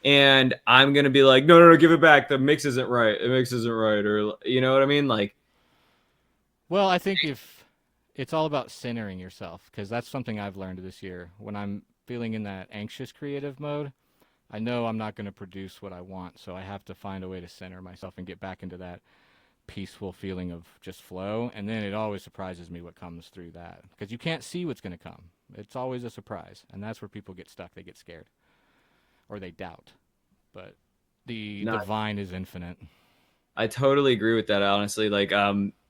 S3: and I'm gonna be like, no, give it back. The mix isn't right. The mix isn't right, or you know what I mean? Like,
S2: Well, I think if it's all about centering yourself, because that's something I've learned this year. When I'm feeling in that anxious creative mode, I know I'm not going to produce what I want, so I have to find a way to center myself and get back into that peaceful feeling of just flow. And then it always surprises me what comes through that, because you can't see what's going to come. It's always a surprise, and that's where people get stuck. They get scared or they doubt. But the
S3: no,
S2: divine is infinite.
S3: I totally agree with that. Honestly, like,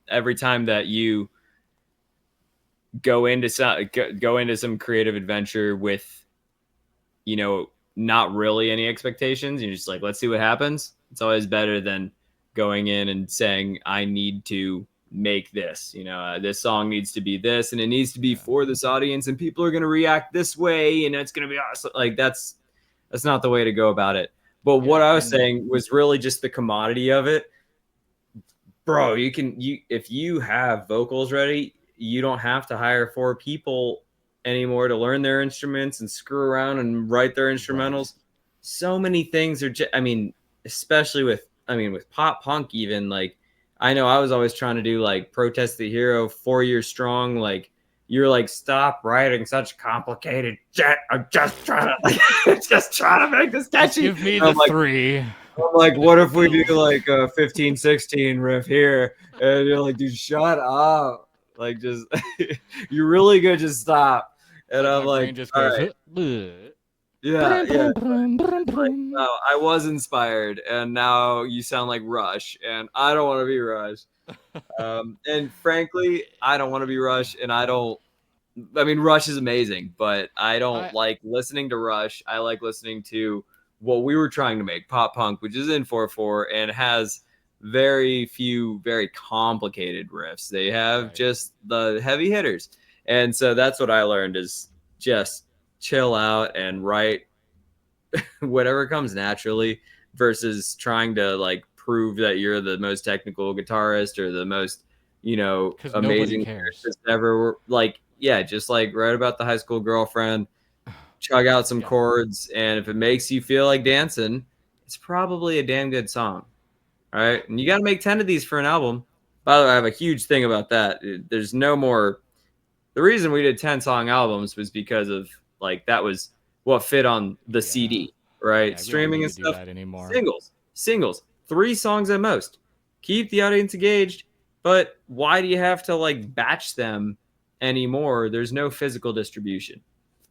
S3: every time that you go into some creative adventure with, not really any expectations, you're just like, let's see what happens. It's always better than going in and saying, I need to make this, this song needs to be this, and it needs to be
S2: Yeah.
S3: for this audience, and people are going to react this way, and it's going to be awesome. Like, that's not the way to go about it. But what
S2: Yeah,
S3: I was
S2: and
S3: saying was really just the commodity of it. Bro, if you have vocals ready, you don't have to hire four people anymore to learn their instruments and screw around and write their
S2: right.
S3: instrumentals. So many things are just, I mean, especially with pop punk, even, like, I know I was always trying to do like Protest the Hero, 4 Years Strong. Like, you're like, stop writing such complicated shit. I'm just trying to just trying to make this
S2: Just
S3: catchy.
S2: give me
S3: And
S2: the three.
S3: I'm like,
S2: Fit
S3: what
S2: the
S3: if we do
S2: bill.
S3: like a 15-16 riff here? And you're like, dude, shut up. Like, just, you're really good. Just stop. And
S2: Like
S3: I'm
S2: my
S3: like,
S2: brain just
S3: all
S2: goes.
S3: right.
S2: Bleh.
S3: Yeah,
S2: Brum,
S3: yeah.
S2: brum, brum, brum,
S3: Like,
S2: brum.
S3: no, I was inspired, and now you sound like Rush, and I don't want to be Rush. And frankly, I don't want to be Rush, and I mean, Rush is amazing, but I don't
S2: I
S3: like listening to Rush. I like listening to what we were trying to make, pop punk, which is in 4/4 and has very few, very complicated riffs. They have
S2: right.
S3: just the heavy hitters. And so that's what I learned is just chill out and write whatever comes naturally versus trying to like prove that you're the most technical guitarist or the most,
S2: Because nobody
S3: amazing
S2: cares.
S3: lyricist ever. Like, yeah, just like write about the high school girlfriend, chug out some
S2: Yeah.
S3: chords, and if it makes you feel like dancing, it's probably a damn good song. All right. And you got to make 10 of these for an album. By the way, I have a huge thing about that. There's no more. The reason we did 10-song albums was because of like that was what fit on the
S2: Yeah.
S3: CD, right?
S2: Yeah. We don't
S3: Streaming
S2: need
S3: and
S2: to do
S3: stuff,
S2: that anymore.
S3: singles, 3 songs at most. Keep the audience engaged, but why do you have to like batch them anymore? There's no physical distribution.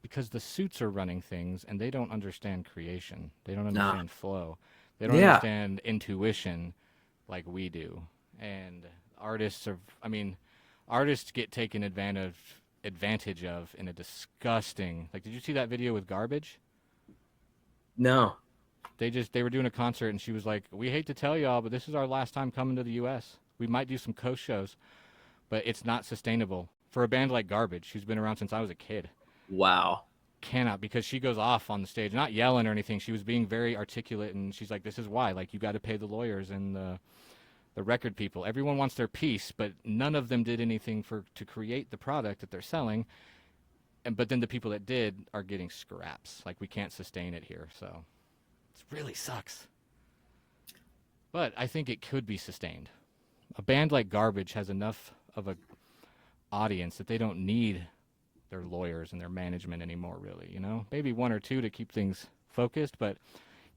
S2: Because the suits are running things and they don't understand creation. They don't
S3: Nah.
S2: understand flow. They don't
S3: Yeah.
S2: understand intuition like we do. And I mean, artists get taken advantage of in a disgusting. Like, did you see that video with Garbage?
S3: No.
S2: They were doing a concert and she was like, "We hate to tell y'all, but this is our last time coming to the U.S. We might do some coast shows, but it's not sustainable for a band like Garbage, who's been around since I was a kid.
S3: Wow.
S2: Cannot, because she goes off on the stage, not yelling or anything. She was being very articulate, and she's like, "This is why. Like, you got to pay the lawyers and the record people. Everyone wants their piece, but none of them did anything to create the product that they're selling. But then the people that did are getting scraps. Like, we can't sustain it here, so it really sucks. But I think it could be sustained. A band like Garbage has enough of a audience that they don't need their lawyers and their management anymore, really. Maybe one or two to keep things focused, but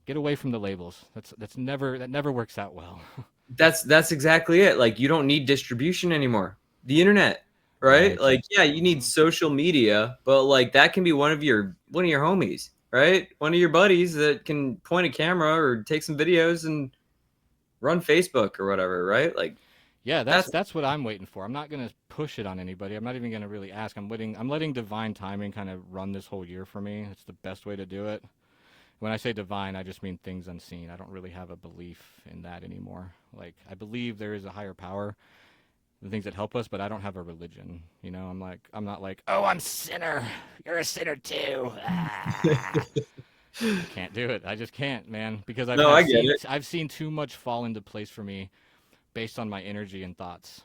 S2: get away from the labels. That never works out well.
S3: That's exactly it. Like, you don't need distribution anymore. The internet. right?
S2: Right.
S3: Like, yeah, you need social media, but like that can be one of your homies, right? One of your buddies that can point a camera or take some videos and run Facebook or whatever, right? Like
S2: Yeah,
S3: that's
S2: that's what I'm waiting for. I'm not gonna push it on anybody. I'm not even gonna really ask. I'm letting divine timing kind of run this whole year for me. It's the best way to do it. When I say divine, I just mean things unseen. I don't really have a belief in that anymore. Like I believe there is a higher power, the things that help us, but I don't have a religion. You know, I'm not like, oh, I'm sinner. You're a sinner too. Ah. I can't do it. I just can't, man, because
S3: no, I get it.
S2: I've seen too much fall into place for me based on my energy and thoughts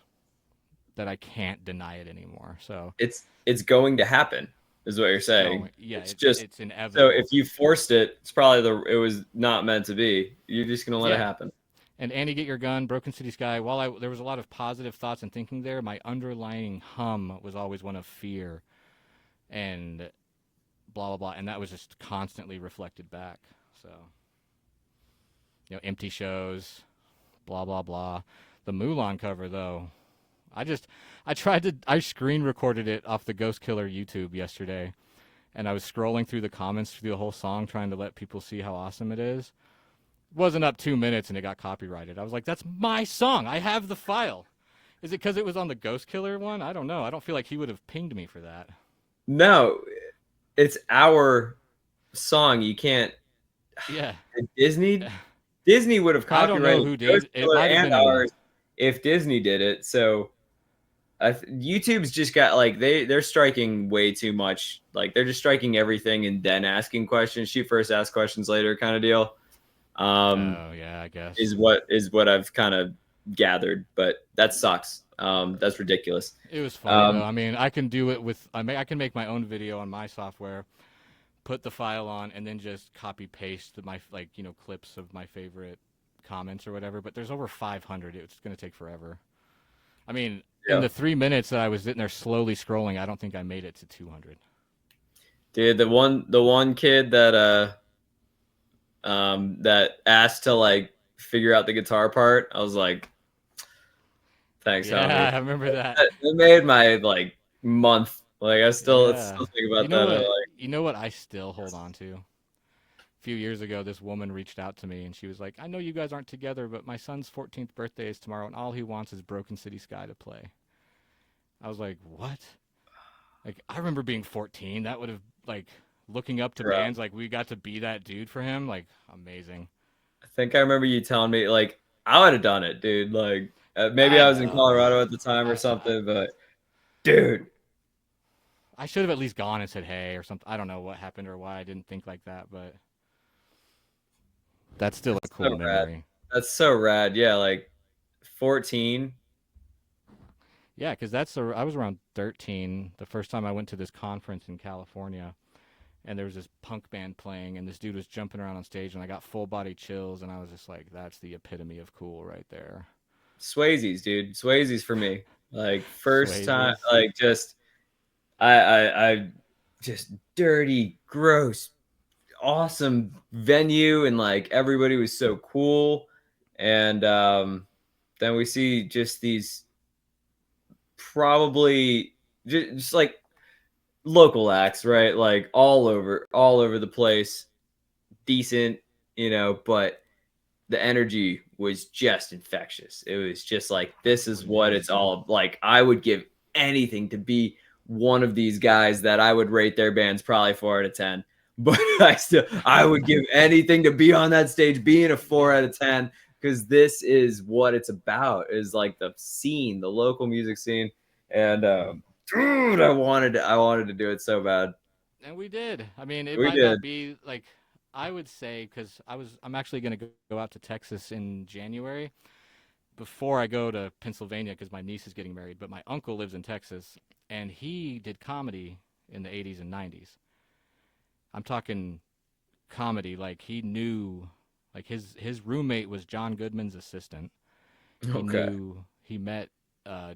S2: that I can't deny it anymore. So
S3: It's going to happen, is what you're
S2: it's
S3: saying.
S2: going, yeah,
S3: It's just
S2: it's
S3: so if
S2: inevitable.
S3: you forced it, it's probably it was not meant to be. You're just gonna let it
S2: Yeah.
S3: happen.
S2: And Annie, get your gun, Broken City Sky. There was a lot of positive thoughts and thinking there, my underlying hum was always one of fear and blah blah blah, and that was just constantly reflected back. So, empty shows, blah blah blah. The Mulan cover though, I screen recorded it off the Ghost Killer YouTube yesterday, and I was scrolling through the comments through the whole song trying to let people see how awesome it is. Wasn't up 2 minutes and it got copyrighted. I was like, that's my song. I have the file. Is it because it was on the Ghost Killer one? I don't know. I don't feel like he would have pinged me for that.
S3: No, it's our song. You can't.
S2: Yeah.
S3: Disney would have
S2: I don't know
S3: copyrighted
S2: who
S3: Ghost
S2: did. It
S3: Killer
S2: might have
S3: and
S2: been.
S3: ours if Disney did it. So YouTube's just got like they're striking way too much. Like they're just striking everything and then asking questions. Shoot first, ask questions later, kind of deal.
S2: Oh yeah, I guess.
S3: Is what I've kind of gathered, but that sucks. That's ridiculous.
S2: It was funny though. I mean, I can do it with. I can make my own video on my software, put the file on, and then just copy paste my clips of my favorite comments or whatever. But there's over 500. It's gonna take forever. I mean, in
S3: Yeah.
S2: the 3 minutes that I was sitting there slowly scrolling, I don't think I made it to 200.
S3: Dude, the one kid that asked to like figure out the guitar part, I was like, thanks, homie.
S2: Yeah, I remember that.
S3: It made my like month. Like I still
S2: Yeah.
S3: think about that. I'm like,
S2: You know what I still hold on to? A few years ago, this woman reached out to me and she was like, I know you guys aren't together, but my son's 14th birthday is tomorrow and all he wants is Broken City Sky to play. I was like, what? Like, I remember being 14. That would have, like, looking up to
S3: bro.
S2: bands, like, we got to be that dude for him. Like, amazing.
S3: I think I remember you telling me like I would have done it, dude. Like maybe
S2: I
S3: I was in
S2: know.
S3: Colorado at the time or something, but dude,
S2: I should have at least gone and said hey or something. I don't know what happened or why I didn't think like that, but that's still a cool
S3: so rad.
S2: memory.
S3: That's so rad. Yeah, like 14.
S2: Yeah, because I was around 13 the first time I went to this conference in California, and there was this punk band playing, and this dude was jumping around on stage, and I got full body chills, and I was just like, that's the epitome of cool right there.
S3: Swayzes, dude. Swayzes for me. Like first time,
S2: Swayzes.
S3: like just I just dirty, gross, awesome venue, and like everybody was so cool. And then we see just these probably just like local acts, right? Like all over the place, decent, but the energy was just infectious. It was just like, this is what it's all like. I would give anything to be one of these guys that I would rate their bands probably 4 out of 10. But I would give anything to be on that stage, being a 4 out of 10, because this is what it's about, is like the scene, the local music scene. And dude, I wanted to do it so bad.
S2: And we did. I mean, it
S3: We
S2: might
S3: did.
S2: not be like I would say because I'm actually gonna go out to Texas in January before I go to Pennsylvania because my niece is getting married. But my uncle lives in Texas and he did comedy in the 80s and 90s. I'm talking comedy like he knew, like his roommate was John Goodman's assistant.
S3: Okay.
S2: He met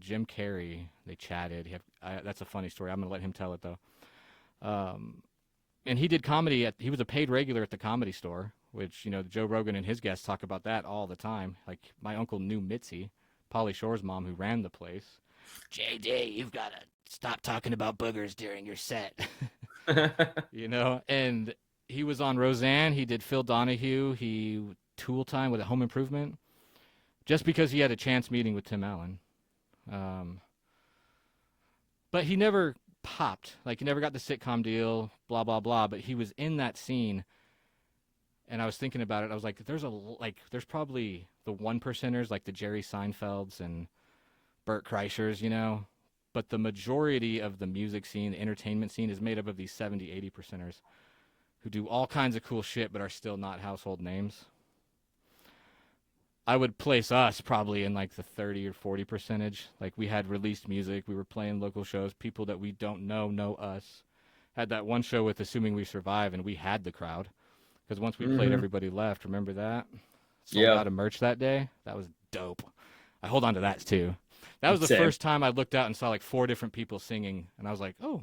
S2: Jim Carrey. They chatted. That's a funny story. I'm gonna let him tell it though. Um, and he did comedy he was a paid regular at the Comedy Store, which Joe Rogan and his guests talk about that all the time. Like my uncle knew Mitzi, Pauly Shore's mom, who ran the place. JD, you've got to stop talking about boogers during your set. You know, and he was on Roseanne. He did Phil Donahue. He Tool Time with a Home Improvement, just because he had a chance meeting with Tim Allen. But he never popped. Like, he never got the sitcom deal, blah, blah, blah. But he was in that scene, and I was thinking about it. I was like, there's probably the one percenters, like the Jerry Seinfelds and Bert Kreischers, you know. But the majority of the music scene, the entertainment scene, is made up of these 70, 80 percenters who do all kinds of cool shit but are still not household names. I would place us probably in like the 30 or 40 percentage. Like, we had released music, we were playing local shows, people that we don't know us. Had that one show with Assuming We Survive, and we had the crowd. Because once we played, everybody left. Remember that? Sold out of merch that day. That was dope. I hold on to that too. That was the first time I looked out and saw like 4 different people singing, and I was like, oh,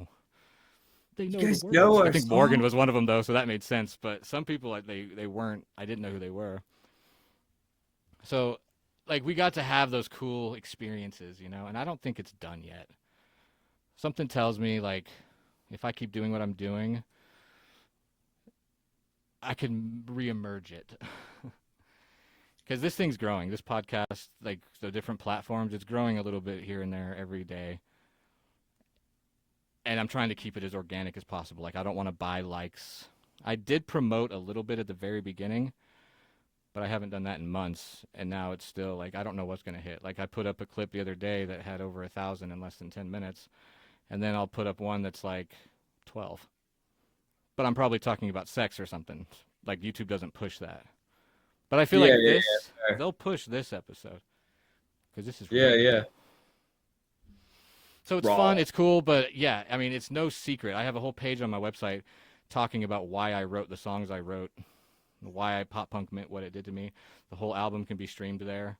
S2: they know the words. I think Morgan was one of them, though, so that made sense. But some people, like, they weren't. I didn't know who they were. So, like, we got to have those cool experiences, you know, and I don't think it's done yet. Something tells me, like, if I keep doing what I'm doing, I can reemerge it. Because this thing's growing. This podcast, like the different platforms, it's growing a little bit here and there every day. And I'm trying to keep it as organic as possible. Like, I don't want to buy likes. I did promote a little bit at the very beginning, but I haven't done that in months. And now it's still, like, I don't know what's going to hit. Like, I put up a clip the other day that had over 1,000 in less than 10 minutes. And then I'll put up one that's like 12. But I'm probably talking about sex or something. Like, YouTube doesn't push that. But I feel like they'll push this episode. Because this is really good. So it's fun, it's cool, but yeah, I mean, it's no secret. I have a whole page on my website talking about why I wrote the songs I wrote, why I pop punk meant what it did to me. The whole album can be streamed there.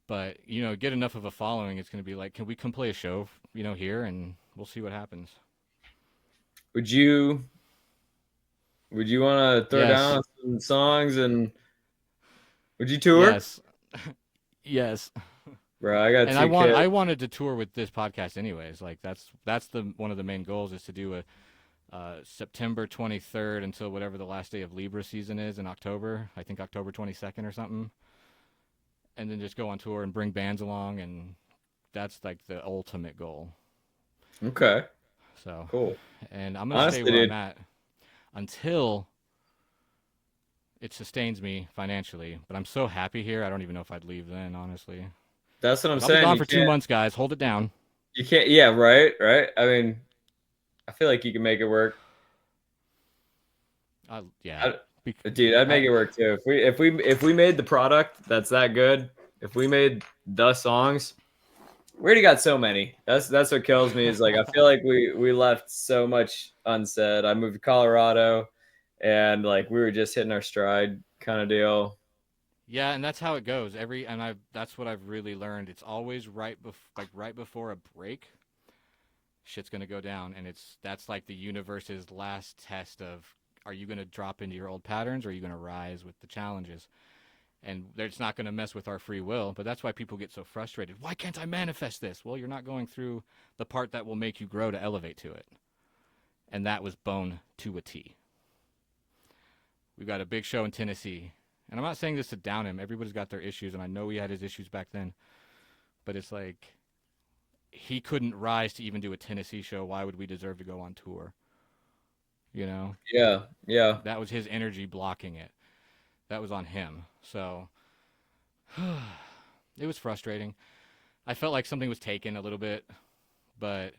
S2: But, you know, get enough of a following, it's going to be like, can we come play a show, you know, here, and we'll see what happens.
S3: Would you want to throw down on some songs, and would you tour?
S2: Yes.
S3: Bro, I got
S2: and I wanted to tour with this podcast anyways. Like, that's the one of the main goals, is to do a September 23rd until whatever the last day of Libra season is in October. I think October 22nd or something. And then just go on tour and bring bands along, and that's like the ultimate goal.
S3: Okay.
S2: So
S3: cool.
S2: And I'm gonna stay where I'm at until it sustains me financially. But I'm so happy here, I don't even know if I'd leave then, honestly.
S3: That's what I'm saying.
S2: I'll be gone for 2 months, guys. Hold it down.
S3: You can't. Yeah, right. I mean, I feel like you can make it work. Dude, I'd make it work too. If we made the product that's that good, if we made the songs, we already got so many. That's what kills me, is like, I feel like we left so much unsaid. I moved to Colorado, and like, we were just hitting our stride kind of deal.
S2: Yeah, and that's how it goes. That's what I've really learned. It's always right before a break, shit's gonna go down, and that's like the universe's last test of, are you gonna drop into your old patterns, or are you gonna rise with the challenges? And it's not gonna mess with our free will. But that's why people get so frustrated. Why can't I manifest this? Well, you're not going through the part that will make you grow to elevate to it. And that was Bone to a T. We've got a big show in Tennessee. And I'm not saying this to down him. Everybody's got their issues, and I know he had his issues back then. But it's like, he couldn't rise to even do a Tennessee show. Why would we deserve to go on tour? You know?
S3: Yeah.
S2: That was his energy blocking it. That was on him. So, it was frustrating. I felt like something was taken a little bit. But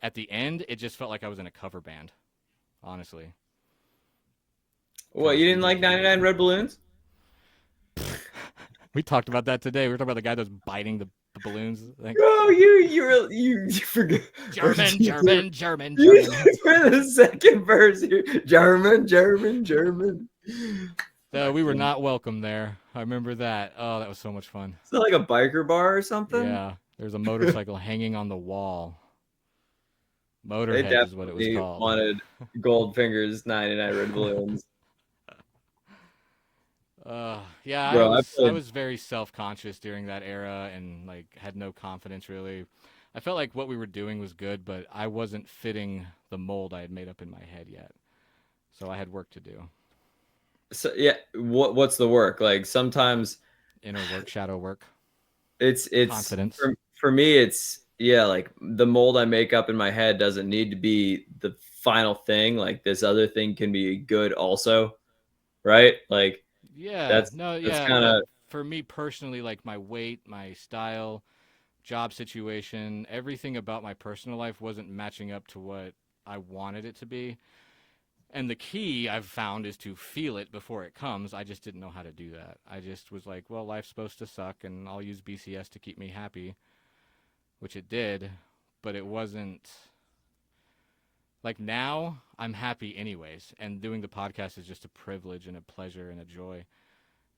S2: at the end, it just felt like I was in a cover band. Honestly.
S3: What, you didn't like 99 Red Balloons?
S2: We talked about that today. We were talking about the guy that was biting the balloons.
S3: Oh, you forget.
S2: German.
S3: For the second verse, German.
S2: So we were not welcome there. I remember that. Oh, that was so much fun.
S3: Is that like a biker bar or something?
S2: Yeah. There's a motorcycle hanging on the wall. Motorhead is what it was called.
S3: Wanted Goldfinger's 99 Red Balloons.
S2: Yeah, I
S3: Bro, I
S2: was I
S3: played.
S2: was very self-conscious during that era and like had no confidence really. I felt like what we were doing was good, but I wasn't fitting the mold I had made up in my head yet. So I had work to do.
S3: So yeah, what's the work? Like sometimes
S2: Inner work, shadow work,
S3: it's
S2: confidence.
S3: for me it's yeah, like the mold I make up in my head doesn't need to be the final thing. Like this other thing can be good also, right? Like
S2: Yeah,
S3: that's
S2: no,
S3: that's
S2: yeah,
S3: kind
S2: but
S3: of
S2: for me personally, like my weight, my style, job situation, everything about my personal life wasn't matching up to what I wanted it to be. And the key I've found is to feel it before it comes. I just didn't know how to do that. I just was like, well, life's supposed to suck and I'll use BCS to keep me happy, which it did, but it wasn't like now I'm happy anyways. And doing the podcast is just a privilege and a pleasure and a joy.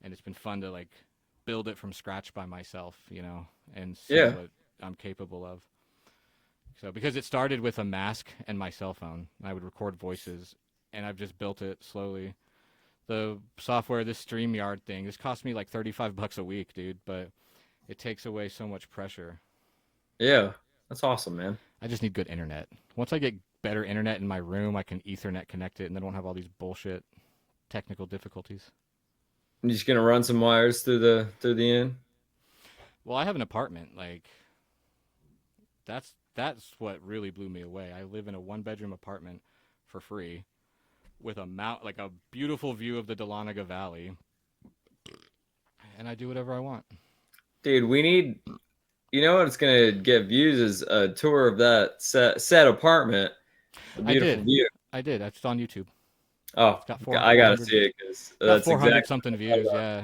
S2: And it's been fun to like build it from scratch by myself, and see
S3: yeah.
S2: what I'm capable of. So because it started with a mask and my cell phone, I would record voices, and I've just built it slowly. The software, this StreamYard thing, this cost me like $35 a week, dude, but it takes away so much pressure.
S3: Yeah. That's awesome, man.
S2: I just need good internet. Once I get better internet in my room, I can Ethernet connect it, and then I don't have all these bullshit technical difficulties.
S3: I'm just gonna run some wires through the end.
S2: Well, I have an apartment. Like that's what really blew me away. I live in a one-bedroom apartment for free with like a beautiful view of the Dahlonega Valley, and I do whatever I want.
S3: Dude, we need you know what's gonna get views is a tour of that set apartment. A
S2: I
S3: beautiful
S2: did.
S3: view.
S2: I did. That's on YouTube.
S3: Oh,
S2: It's got
S3: I gotta
S2: 400
S3: see it because
S2: got
S3: that's
S2: 400
S3: exactly
S2: something
S3: what I thought
S2: views,
S3: about.
S2: yeah.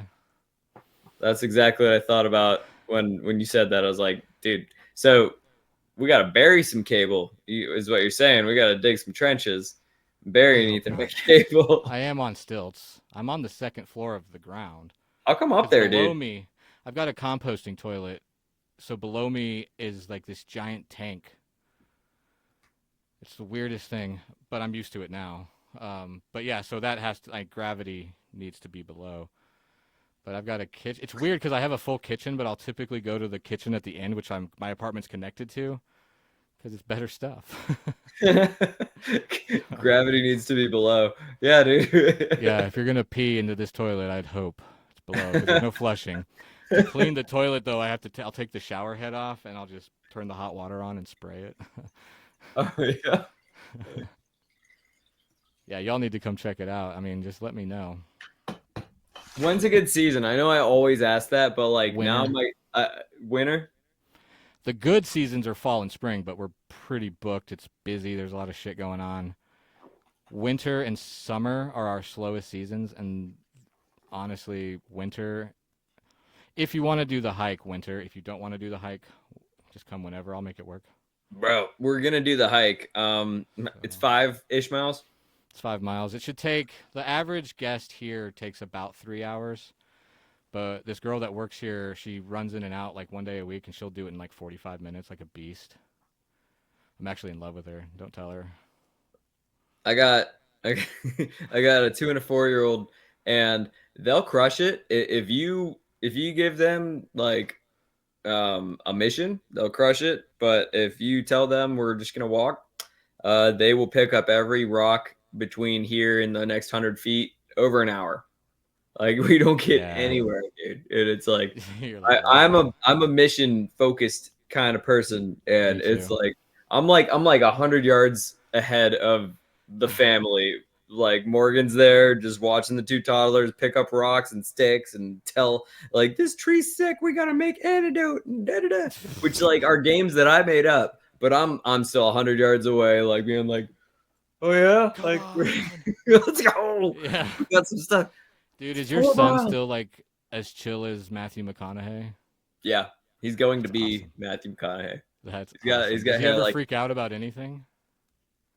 S3: That's exactly what I thought about when you said that. I was like, dude, so we gotta bury some cable, is what you're saying. We gotta dig some trenches,
S2: I
S3: bury an
S2: hope
S3: Ethernet
S2: not.
S3: cable.
S2: I am on stilts. I'm on the second floor of the ground.
S3: I'll come up
S2: Because
S3: there,
S2: below
S3: dude.
S2: me, I've got a composting toilet. So below me is like this giant tank. It's the weirdest thing, but I'm used to it now. But yeah, so that has to, like, gravity needs to be below. But I've got a kitchen. It's weird because I have a full kitchen, but I'll typically go to the kitchen at the end, which my apartment's connected to, because it's better stuff.
S3: Gravity needs to be below. Yeah,
S2: Yeah,
S3: dude.
S2: if you're gonna pee into this toilet, I'd hope it's below because there's no flushing. To clean the toilet though, I'll take the shower head off and I'll just turn the hot water on and spray it.
S3: Oh yeah.
S2: Yeah, y'all need to come check it out. I mean, just let me know.
S3: When's a good season? I know I always ask that, but like now
S2: Winter.
S3: my winter.
S2: The good seasons are fall and spring, but we're pretty booked. It's busy. There's a lot of shit going on. Winter and summer are our slowest seasons, and honestly, winter. If you want to do the hike, winter. If you don't want to do the hike, just come whenever. I'll make it work.
S3: Bro, we're gonna do the hike.
S2: So
S3: It's 5-ish miles.
S2: it's 5 miles. It should take the average guest here takes about 3 hours. But this girl that works here, she runs in and out like one day a week, and she'll do it in like 45 minutes, like a beast. I'm actually in love with her. Don't tell her.
S3: I got I, I got a 2 and a 4-year-old, and they'll crush it if you give them like a mission, they'll crush it. But if you tell them we're just gonna walk, they will pick up every rock between here and the next 100 feet over an hour. Like we don't get
S2: Yeah.
S3: anywhere, dude. And it's like
S2: You're
S3: I,
S2: like,
S3: I'm
S2: wow.
S3: a I'm a mission focused kind of person,
S2: Me
S3: and it's
S2: too.
S3: like I'm like 100 yards ahead of the family. Like Morgan's there, just watching the two toddlers pick up rocks and sticks and tell like this tree's sick. We gotta make antidote and da da da. Which like are games that I made up, but I'm still 100 yards away, like being like, oh yeah,
S2: Come
S3: like
S2: on.
S3: let's go.
S2: Yeah.
S3: We got some stuff.
S2: Dude,
S3: It's
S2: is your
S3: 4
S2: son
S3: miles.
S2: still like as chill as Matthew McConaughey?
S3: Yeah, he's going to
S2: That's
S3: be
S2: awesome.
S3: Matthew McConaughey.
S2: That's
S3: He's got he's
S2: awesome. Does
S3: got
S2: he
S3: hair
S2: ever
S3: like
S2: freak out about anything?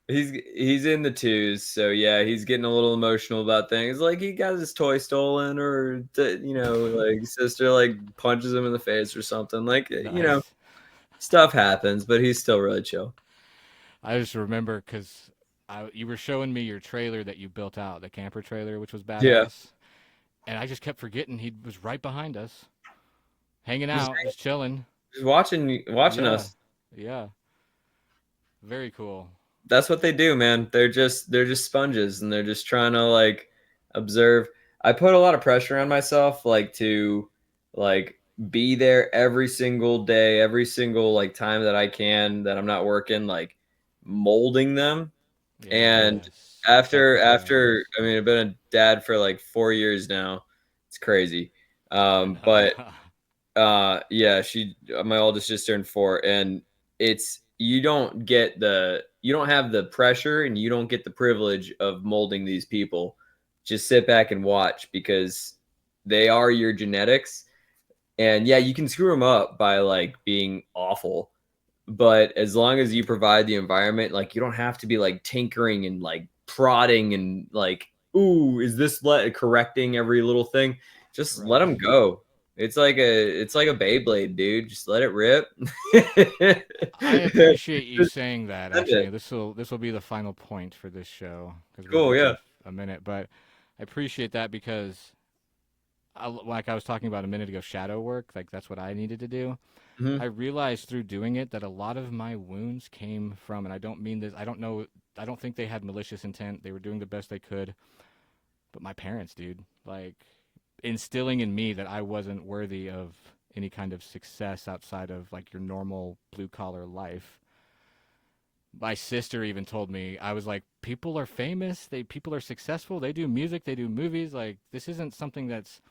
S3: he's in the twos, so yeah, he's getting a little emotional about things. Like he got his toy stolen, or like his sister like punches him in the face or something. Like
S2: Nice.
S3: stuff happens, but he's still really chill.
S2: I just remember because you were showing me your trailer that you built out, the camper trailer, which was
S3: Yeah,
S2: badass. and I just kept forgetting he was right behind us, hanging
S3: Just,
S2: out, just chilling.
S3: just watching
S2: Yeah,
S3: us.
S2: yeah, very cool.
S3: That's what they do, man. They're just sponges, and they're just trying to like observe. I put a lot of pressure on myself, like to like be there every single day, every single like time that I can that I'm not working, like molding them. And
S2: Yes,
S3: after
S2: self-awareness.
S3: I mean, I've been a dad for like 4 years now. It's crazy.
S2: I
S3: But
S2: know.
S3: yeah, my oldest just turned 4, and it's you don't have the pressure, and you don't get the privilege of molding these people. Just sit back and watch, because they are your genetics. And yeah, you can screw them up by like being awful, but as long as you provide the environment, like you don't have to be like tinkering and like prodding and like, ooh, is this correcting every little thing? Just let
S2: Right.
S3: them go. It's like a Beyblade, dude. Just let it rip.
S2: I appreciate you
S3: Just
S2: saying that.
S3: send
S2: Actually,
S3: it.
S2: this will be the final point for this show because we're
S3: Cool,
S2: getting
S3: yeah.
S2: to a minute. But I appreciate that because, like I was talking about a minute ago, shadow work. Like that's what I needed to do. I
S3: Hmm.
S2: realized through doing it that a lot of my wounds came from, and I don't mean this. I don't know. I don't think they had malicious intent. They were doing the best they could. But my parents, dude, like instilling in me that I wasn't worthy of any kind of success outside of like your normal blue collar life. My sister even told me, I was like, people are famous, people are successful, they do music, they do movies, like this isn't something that's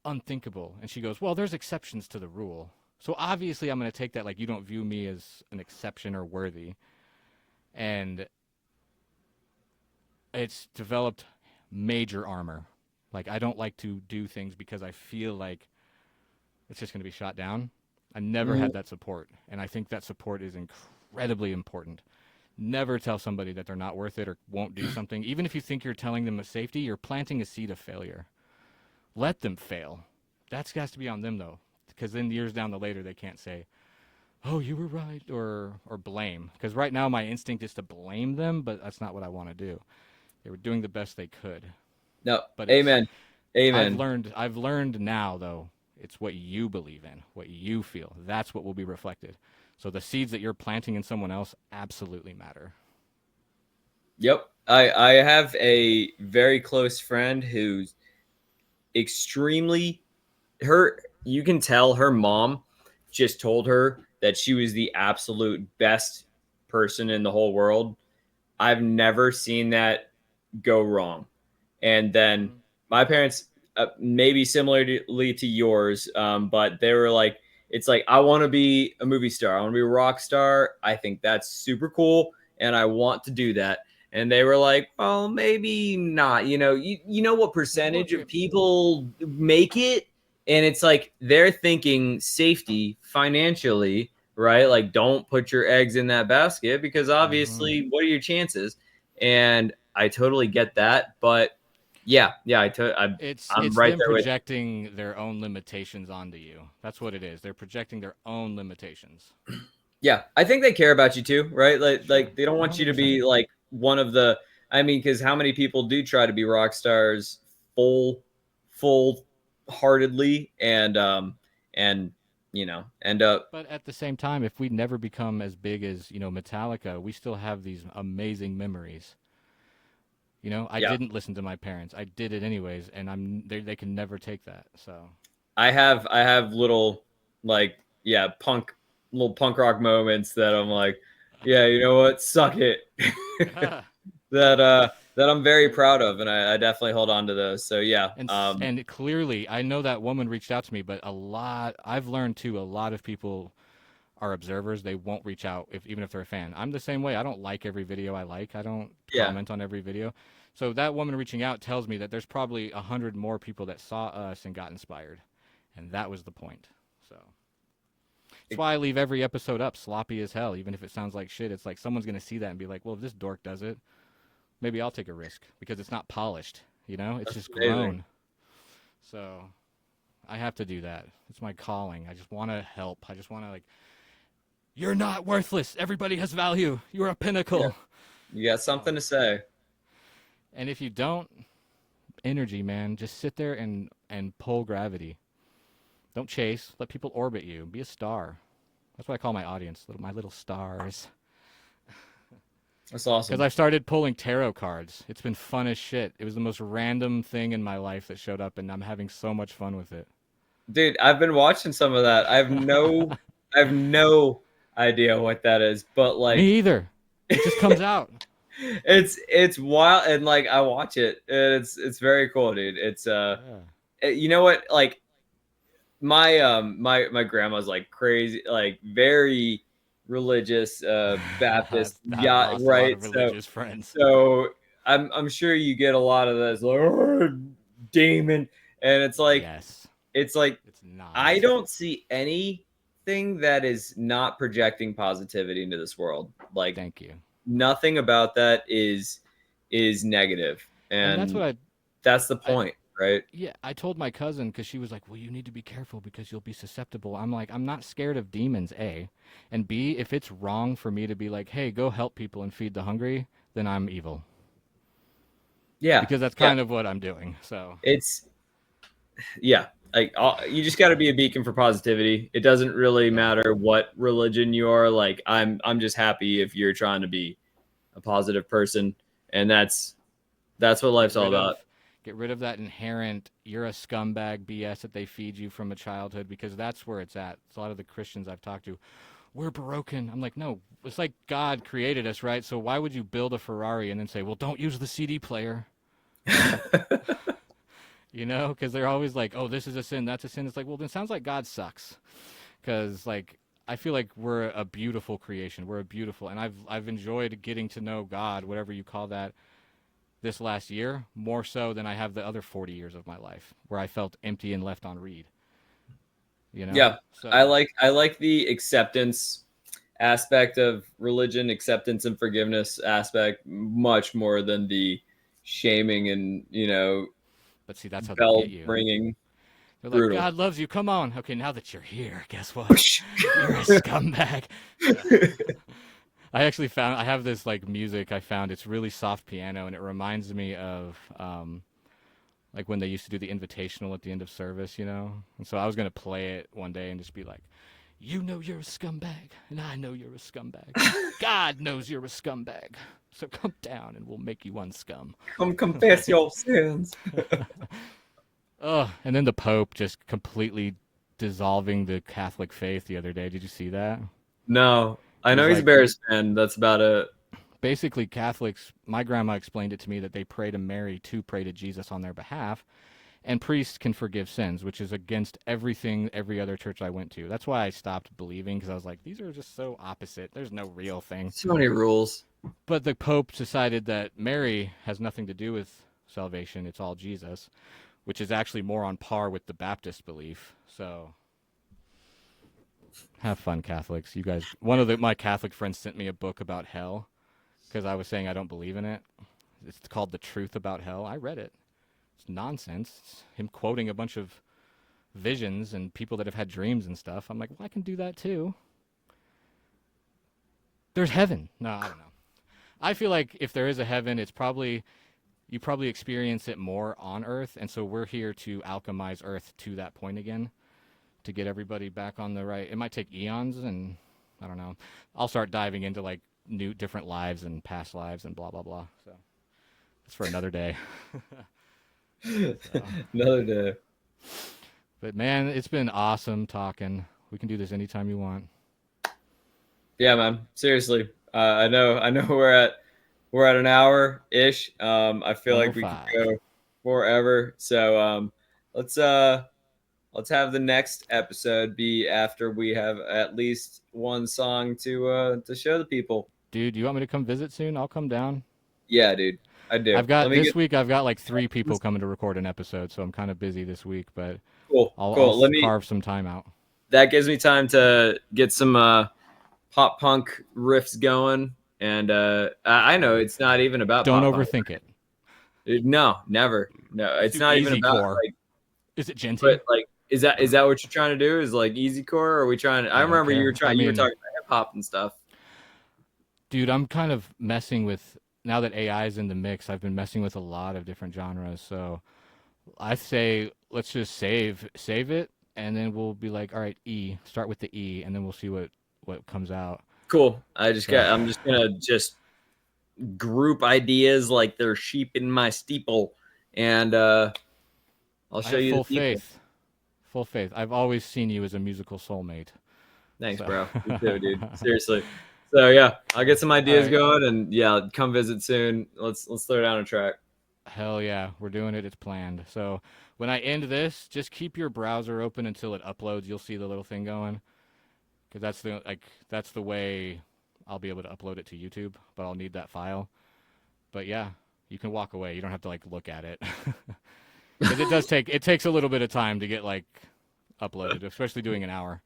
S2: unthinkable. And she goes, well, there's exceptions to the rule. So obviously I'm going to take that like you don't view me as an exception or worthy. And it's developed major armor. Like I don't like to do things because I feel like it's just going to be shot down. I never
S3: Hmm.
S2: had that support, and I think that support is incredibly important. Never tell somebody that they're not worth it or won't do something. Even if you think you're telling them a safety, you're planting a seed of failure. Let them fail. That's has to be on them though, because then years down the later they can't say, "Oh, you were right," or blame. Because right now my instinct is to blame them, but that's not what I want to do. They were doing the best they could,
S3: No,
S2: but it's
S3: amen. Amen.
S2: I've learned now though, it's what you believe in, what you feel. That's what will be reflected. So the seeds that you're planting in someone else absolutely matter.
S3: Yep. I have a very close friend who's extremely her you can tell her mom just told her that she was the absolute best person in the whole world. I've never seen that go wrong. And then
S2: Mm-hmm.
S3: my parents, maybe similarly to yours, but they were like, it's like, I want to be a movie star. I want to be a rock star. I think that's super cool. And I want to do that. And they were like, well, maybe not. You know what percentage
S2: Work
S3: of
S2: it.
S3: people make it? And it's like they're thinking safety financially, right? Like, don't put your eggs in that basket, because
S2: Mm-hmm.
S3: obviously, what are your chances? And I totally get that, but yeah, I'm
S2: It's
S3: right
S2: them
S3: there with
S2: projecting their own limitations onto you. That's what it is. They're projecting their own limitations.
S3: you. Yeah, I think they care about you too, right? Like
S2: Sure,
S3: they don't want you to
S2: 100%.
S3: be like one of the. I mean, because how many people do try to be rock stars full heartedly, and end up.
S2: But at the same time, if we never become as big as Metallica, we still have these amazing memories. I
S3: Yeah,
S2: didn't listen to my parents. I did it anyways, and they can never take that. So
S3: I have little, like, yeah, little punk rock moments that I'm like, yeah, you know what, suck it. That I'm very
S2: There-
S3: proud of, and I definitely hold on to those. So yeah,
S2: and clearly, I know that woman reached out to me, but I've learned too. A lot of people are observers. They won't reach out even if they're a fan. I'm the same way. I don't like every video I like. I don't
S3: yeah,
S2: comment on every video. So that woman reaching out tells me that there's probably 100 more people that saw us and got inspired, and that was the point. So that's why I leave every episode up sloppy as hell, even if it sounds like shit. It's like someone's gonna see that and be like, "Well, if this dork does it, maybe I'll take a risk because it's not polished. It's
S3: that's
S2: just
S3: amazing.
S2: grown." So I have to do that. It's my calling. I just want to help. I just want to like, you're not worthless. Everybody has value. You're a
S3: Yeah,
S2: pinnacle.
S3: you got
S2: Oh,
S3: something to say.
S2: and if you don't, energy, man. Just sit there and pull gravity. Don't chase. Let people orbit you. Be a star. That's what I call my audience, my little stars.
S3: That's
S2: Because
S3: awesome.
S2: I started pulling tarot cards. It's been fun as shit. It was the most random thing in my life that showed up, and I'm having so much fun with it.
S3: Dude, I've been watching some of that. I have no idea what that is, but
S2: Me
S3: like
S2: either. It just comes out.
S3: it's wild, and like I watch it, and it's very cool, dude. It's
S2: Yeah.
S3: you know what, like my grandma's like crazy, like very religious, Baptist,
S2: I've
S3: yeah,
S2: lost a lot
S3: right.
S2: of
S3: So
S2: religious friends.
S3: so I'm sure you get a lot of this like, "Oh, demon," and
S2: Yes.
S3: it's like
S2: It's not.
S3: I don't see anything that is not projecting positivity into this world. Like
S2: Thank you.
S3: nothing about that is negative,
S2: And that's
S3: and
S2: what
S3: that's the
S2: I
S3: point, right?
S2: yeah, I told my cousin because she was like, "Well, you need to be careful because you'll be susceptible." I'm like, "I'm not scared of demons, A. And B, if it's wrong for me to be like, hey, go help people and feed the hungry, then I'm evil."
S3: Yeah,
S2: Because that's
S3: yeah.
S2: kind of what I'm doing. So,
S3: It's yeah. Like you just got to be a beacon for positivity. It doesn't really
S2: yeah.
S3: matter what religion you are. Like I'm just happy if you're trying to be a positive person, and that's what
S2: Get
S3: life's all
S2: rid
S3: about.
S2: of get rid of that inherent you're a scumbag BS that they feed you from a childhood because that's where it's at. It's a lot of the Christians I've talked to, we're broken. I'm like, no, it's like God created us, right? So why would you build a Ferrari and then say, well, don't use the CD player? You know, because they're always like, oh, this is a sin, that's a sin. It's like, well, then it sounds like God sucks. Because like I feel like we're a beautiful creation. We're a beautiful, and I've enjoyed getting to know God, whatever you call that, this last year more so than I have the other 40 years of my life where I felt empty and left on read. You know,
S3: Yeah,
S2: so
S3: I like the acceptance aspect of religion, acceptance and forgiveness aspect much more than the shaming and
S2: but see that's how they
S3: bell
S2: get you.
S3: ringing.
S2: They're like,
S3: Brutal.
S2: God loves you. Come on. Okay, now that you're here, guess what? You're a scumbag. Yeah. I actually found I have this like music I found. It's really soft piano, and it reminds me of like when they used to do the invitational at the end of service, you know. And so I was gonna play it one day and just be like, you know you're a scumbag, and I know you're a scumbag. God knows you're a scumbag. So come down, and we'll make you unscum.
S3: Come confess your sins.
S2: Oh, and then the Pope just completely dissolving the Catholic faith the other day. Did you see that?
S3: No, I
S2: He
S3: know
S2: was
S3: he's a
S2: like,
S3: Bears fan. That's about it.
S2: basically Catholics, my grandma explained it to me that they pray to Mary to pray to Jesus on their behalf, and priests can forgive sins, which is against everything every other church I went to. That's why I stopped believing, because I was like, these are just so opposite. There's no real thing.
S3: So many rules.
S2: But the Pope decided that Mary has nothing to do with salvation. It's all Jesus, which is actually more on par with the Baptist belief. So have fun, Catholics. You guys, one of my Catholic friends sent me a book about hell because I was saying I don't believe in it. It's called The Truth About Hell. I read it. It's nonsense. It's him quoting a bunch of visions and people that have had dreams and stuff. I'm like, well, I can do that too. There's heaven. No, I don't know. I feel like if there is a heaven, it's probably you probably experience it more on Earth, and so we're here to alchemize Earth to that point again, to get everybody back on the right. It might take eons, and I don't know. I'll start diving into like new, different lives and past lives and blah blah blah. So it's for another day. So,
S3: Another day.
S2: but man, it's been awesome talking. We can do this anytime you want.
S3: Yeah, man. Seriously, I know. We're at an hour ish. I feel like we could
S2: 105.
S3: go forever. So let's have the next episode be after we have at least one song to show the people.
S2: Dude, you want me to come visit soon? I'll come down.
S3: Yeah, dude, I do.
S2: I've got
S3: Let me
S2: this
S3: get
S2: week. I've got like 3 people coming to record an episode, so I'm kind of busy this week. But
S3: cool.
S2: I'll
S3: Cool. Let me.
S2: carve some time out.
S3: That gives me time to get some pop punk riffs going. And I know it's not even about
S2: Don't
S3: pop punk.
S2: overthink it.
S3: No, never. No,
S2: Let's
S3: it's
S2: do
S3: not even
S2: easy
S3: about
S2: core.
S3: like.
S2: Is it genty?
S3: But like, is that what you're trying to do? Is like easy core? Or are we trying? I
S2: don't
S3: remember you
S2: care.
S3: were trying.
S2: I
S3: You were
S2: mean,
S3: talking about hip hop and stuff.
S2: dude, I'm kind of messing with now that AI is in the mix, I've been messing with a lot of different genres. So I say let's just save it, and then we'll be like, all right, E, start with the E, and then we'll see what comes out.
S3: Cool.
S2: So
S3: I'm just gonna just group ideas like they're sheep in my steeple, and I'll
S2: I
S3: show
S2: have
S3: you the
S2: full
S3: people.
S2: faith. Full faith. I've always seen you as a musical soulmate.
S3: Thanks,
S2: So
S3: bro. You too, dude. Seriously. So yeah, I'll get some
S2: all
S3: ideas
S2: right.
S3: going, and yeah, come visit soon. Let's throw down a track.
S2: Hell yeah, we're doing it. It's planned. So when I end this, just keep your browser open until it uploads. You'll see the little thing going, because that's the way I'll be able to upload it to YouTube. But I'll need that file. But yeah, you can walk away. You don't have to like look at it, because it takes a little bit of time to get like uploaded, especially doing an hour.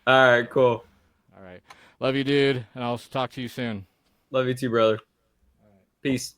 S3: All right, cool.
S2: All right, love you, dude, and I'll talk to you soon.
S3: Love you too, brother. Peace.